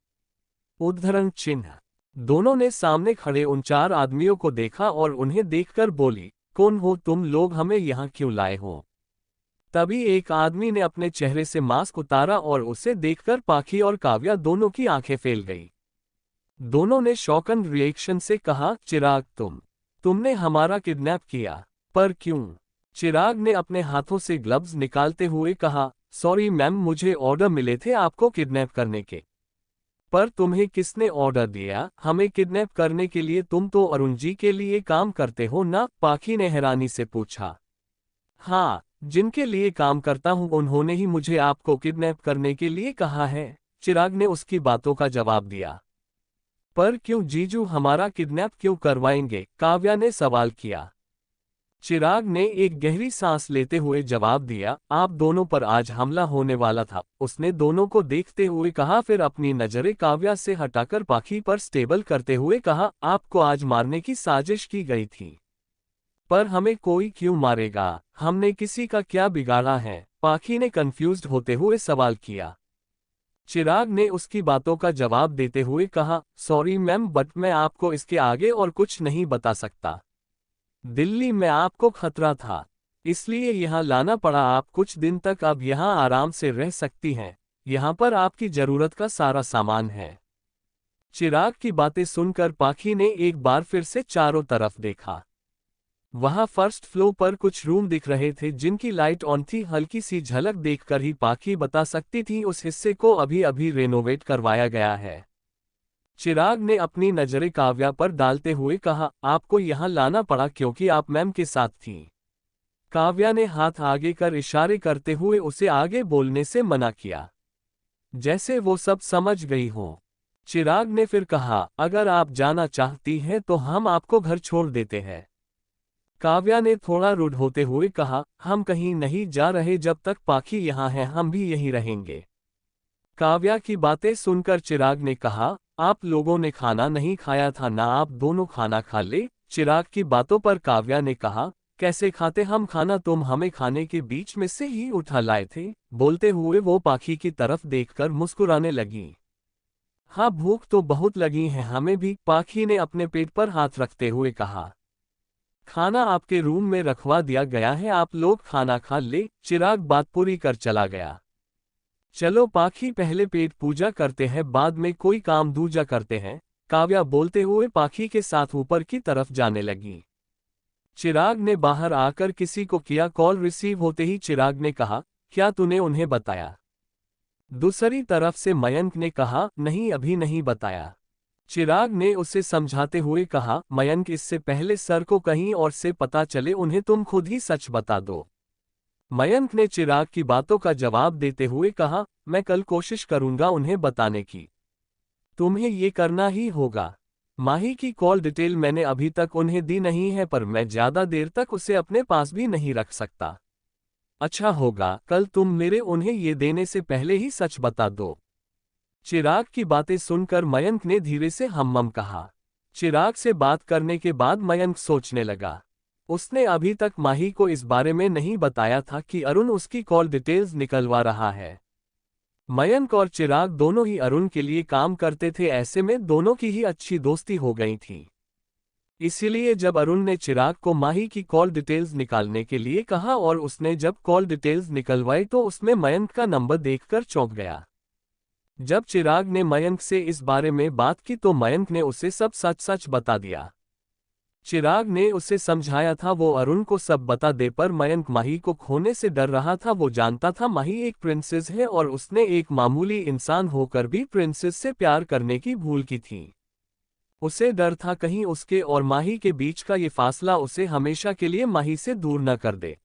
उद्धरण चिन्ह। दोनों ने सामने खड़े उन 4 आदमियों को देखा और उन्हें देखकर बोली, कौन हो तुम लोग? हमें यहाँ क्यों लाए हो? तभी एक आदमी ने अपने चेहरे से मास्क उतारा और उसे देखकर पाखी और काव्या दोनों की आंखें फैल गई। दोनों ने शॉकन रिएक्शन से कहा, चिराग तुमने हमारा किडनैप किया? पर क्यों? चिराग ने अपने हाथों से ग्लव्स निकालते हुए कहा, सॉरी मैम, मुझे ऑर्डर मिले थे आपको किडनैप करने के। पर तुम्हें किसने ऑर्डर दिया हमें किडनैप करने के लिए? तुम तो अरुण जी के लिए काम करते हो ना? पाखी ने हैरानी से पूछा। हाँ, जिनके लिए काम करता हूँ उन्होंने ही मुझे आपको किडनैप करने के लिए कहा है, चिराग ने उसकी बातों का जवाब दिया। पर क्यों जीजू, हमारा किडनैप क्यों करवाएंगे? काव्या ने सवाल किया। चिराग ने एक गहरी सांस लेते हुए जवाब दिया, आप दोनों पर आज हमला होने वाला था, उसने दोनों को देखते हुए कहा, फिर अपनी नजरें काव्या से हटाकर पाखी पर स्टेबल करते हुए कहा, आपको आज मारने की साजिश की गई थी। पर हमें कोई क्यों मारेगा? हमने किसी का क्या बिगाड़ा है? पाखी ने कंफ्यूज्ड होते हुए सवाल किया। चिराग ने उसकी बातों का जवाब देते हुए कहा, सॉरी मैम, बट मैं आपको इसके आगे और कुछ नहीं बता सकता। दिल्ली में आपको खतरा था, इसलिए यहाँ लाना पड़ा। आप कुछ दिन तक अब यहाँ आराम से रह सकती हैं, यहाँ पर आपकी जरूरत का सारा सामान है। चिराग की बातें सुनकर पाखी ने एक बार फिर से चारों तरफ देखा। वहां फर्स्ट फ्लोर पर कुछ रूम दिख रहे थे जिनकी लाइट ऑन थी। हल्की सी झलक देखकर ही पाखी बता सकती थी उस हिस्से को अभी अभी रेनोवेट करवाया गया है। चिराग ने अपनी नजरें काव्या पर डालते हुए कहा, आपको यहाँ लाना पड़ा क्योंकि आप मैम के साथ थीं। काव्या ने हाथ आगे कर इशारे करते हुए उसे आगे बोलने से मना किया, जैसे वो सब समझ गई हो। चिराग ने फिर कहा, अगर आप जाना चाहती हैं तो हम आपको घर छोड़ देते हैं। काव्या ने थोड़ा रूड होते हुए कहा, हम कहीं नहीं जा रहे, जब तक पाखी यहाँ है हम भी यहीं रहेंगे। काव्या की बातें सुनकर चिराग ने कहा, आप लोगों ने खाना नहीं खाया था ना, आप दोनों खाना खा ले। चिराग की बातों पर काव्या ने कहा, कैसे खाते हम खाना, तुम हमें खाने के बीच में से ही उठा लाए थे। बोलते हुए वो पाखी की तरफ देखकर मुस्कुराने लगी। हाँ, भूख तो बहुत लगी है हमें भी, पाखी ने अपने पेट पर हाथ रखते हुए कहा। खाना आपके रूम में रखवा दिया गया है, आप लोग खाना खा ले। चिराग बात पूरी कर चला गया। चलो पाखी, पहले पेट पूजा करते हैं, बाद में कोई काम दूजा करते हैं। काव्या बोलते हुए पाखी के साथ ऊपर की तरफ जाने लगी। चिराग ने बाहर आकर किसी को किया। कॉल रिसीव होते ही चिराग ने कहा, क्या तूने उन्हें बताया? दूसरी तरफ से मयंक ने कहा, नहीं अभी नहीं बताया। चिराग ने उसे समझाते हुए कहा, मयंक, इससे पहले सर को कहीं और से पता चले उन्हें तुम खुद ही सच बता दो। मयंक ने चिराग की बातों का जवाब देते हुए कहा, मैं कल कोशिश करूंगा उन्हें बताने की। तुम्हें ये करना ही होगा। माही की कॉल डिटेल मैंने अभी तक उन्हें दी नहीं है, पर मैं ज्यादा देर तक उसे अपने पास भी नहीं रख सकता। अच्छा होगा कल तुम मेरे उन्हें ये देने से पहले ही सच बता दो। चिराग की बातें सुनकर मयंक ने धीरे से हम्म कहा। चिराग से बात करने के बाद मयंक सोचने लगा। उसने अभी तक माही को इस बारे में नहीं बताया था कि अरुण उसकी कॉल डिटेल्स निकलवा रहा है। मयंक और चिराग दोनों ही अरुण के लिए काम करते थे, ऐसे में दोनों की ही अच्छी दोस्ती हो गई थी। इसीलिए जब अरुण ने चिराग को माही की कॉल डिटेल्स निकालने के लिए कहा और उसने जब कॉल डिटेल्स निकलवाई तो उसमें मयंक का नंबर देखकर चौंक गया। जब चिराग ने मयंक से इस बारे में बात की तो मयंक ने उसे सब सच सच बता दिया। चिराग ने उसे समझाया था वो अरुण को सब बता दे, पर मयंक माही को खोने से डर रहा था। वो जानता था माही एक प्रिंसेस है और उसने एक मामूली इंसान होकर भी प्रिंसेस से प्यार करने की भूल की थी। उसे डर था कहीं उसके और माही के बीच का ये फासला उसे हमेशा के लिए माही से दूर न कर दे।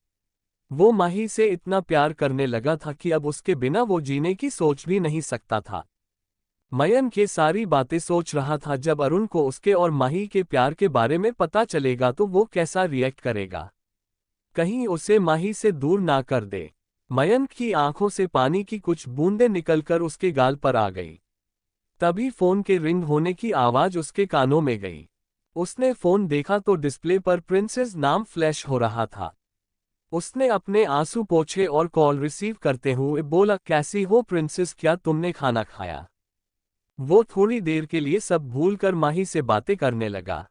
वो माही से इतना प्यार करने लगा था कि अब उसके बिना वो जीने की सोच भी नहीं सकता था। मयंक ये सारी बातें सोच रहा था, जब अरुण को उसके और माही के प्यार के बारे में पता चलेगा तो वो कैसा रिएक्ट करेगा, कहीं उसे माही से दूर ना कर दे। मयंक की आंखों से पानी की कुछ बूंदें निकलकर उसके गाल पर आ गई। तभी फोन के रिंग होने की आवाज उसके कानों में गई। उसने फोन देखा तो डिस्प्ले पर प्रिंसेस नाम फ्लैश हो रहा था। उसने अपने आंसू पोंछे और कॉल रिसीव करते हुए बोला, कैसी हो प्रिंसेस, क्या तुमने खाना खाया? वो थोड़ी देर के लिए सब भूलकर माही से बातें करने लगा।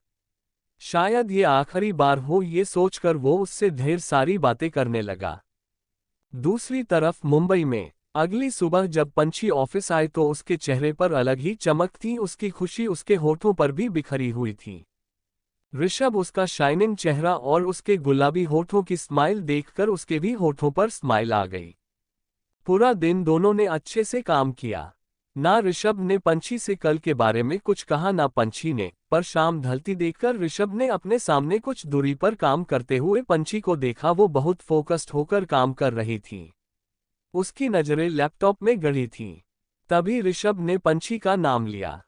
शायद ये आखिरी बार हो, ये सोचकर वो उससे ढेर सारी बातें करने लगा। दूसरी तरफ मुंबई में अगली सुबह जब पंछी ऑफिस आए तो उसके चेहरे पर अलग ही चमक थी। उसकी खुशी उसके होठों पर भी बिखरी हुई थी। ऋषभ उसका शाइनिंग चेहरा और उसके गुलाबी होठों की स्माइल देखकर उसके भी होठों पर स्माइल आ गई। पूरा दिन दोनों ने अच्छे से काम किया। ना ऋषभ ने पंछी से कल के बारे में कुछ कहा ना पंछी ने, पर शाम ढलती देखकर ऋषभ ने अपने सामने कुछ दूरी पर काम करते हुए पंछी को देखा। वो बहुत फोकस्ड होकर काम कर रही थी। उसकी नजरें लैपटॉप में गड़ी थीं। तभी ऋषभ ने पंछी का नाम लिया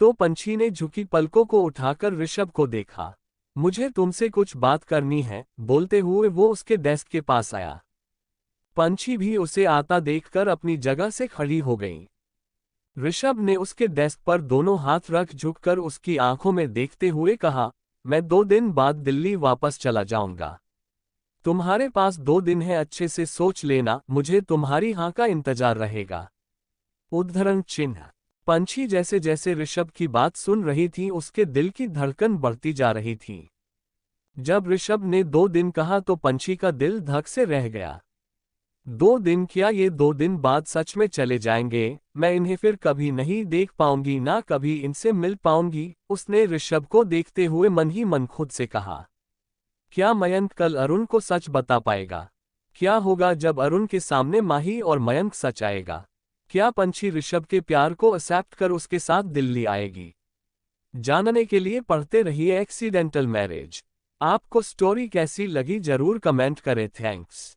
तो पंछी ने झुकी पलकों को उठाकर ऋषभ को देखा। मुझे तुमसे कुछ बात करनी है, बोलते हुए वो उसके डेस्क के पास आया। पंछी भी उसे आता देखकर अपनी जगह से खड़ी हो गई। ऋषभ ने उसके डेस्क पर दोनों हाथ रख झुककर उसकी आंखों में देखते हुए कहा, मैं 2 दिन बाद दिल्ली वापस चला जाऊंगा। तुम्हारे पास 2 दिन है, अच्छे से सोच लेना, मुझे तुम्हारी हाँ का इंतजार रहेगा। उद्धरण चिन्ह। पंछी जैसे जैसे ऋषभ की बात सुन रही थी उसके दिल की धड़कन बढ़ती जा रही थी। जब ऋषभ ने 2 दिन कहा तो पंछी का दिल धक से रह गया। 2 दिन क्या, ये 2 दिन बाद सच में चले जाएंगे। मैं इन्हें फिर कभी नहीं देख पाऊंगी, ना कभी इनसे मिल पाऊंगी, उसने ऋषभ को देखते हुए मन ही मन खुद से कहा। क्या मयंक कल अरुण को सच बता पाएगा? क्या होगा जब अरुण के सामने माही और मयंक सच आएगा? क्या पंछी ऋषभ के प्यार को एक्सेप्ट कर उसके साथ दिल्ली आएगी? जानने के लिए पढ़ते रहिए एक्सीडेंटल मैरिज। आपको स्टोरी कैसी लगी जरूर कमेंट करें। थैंक्स।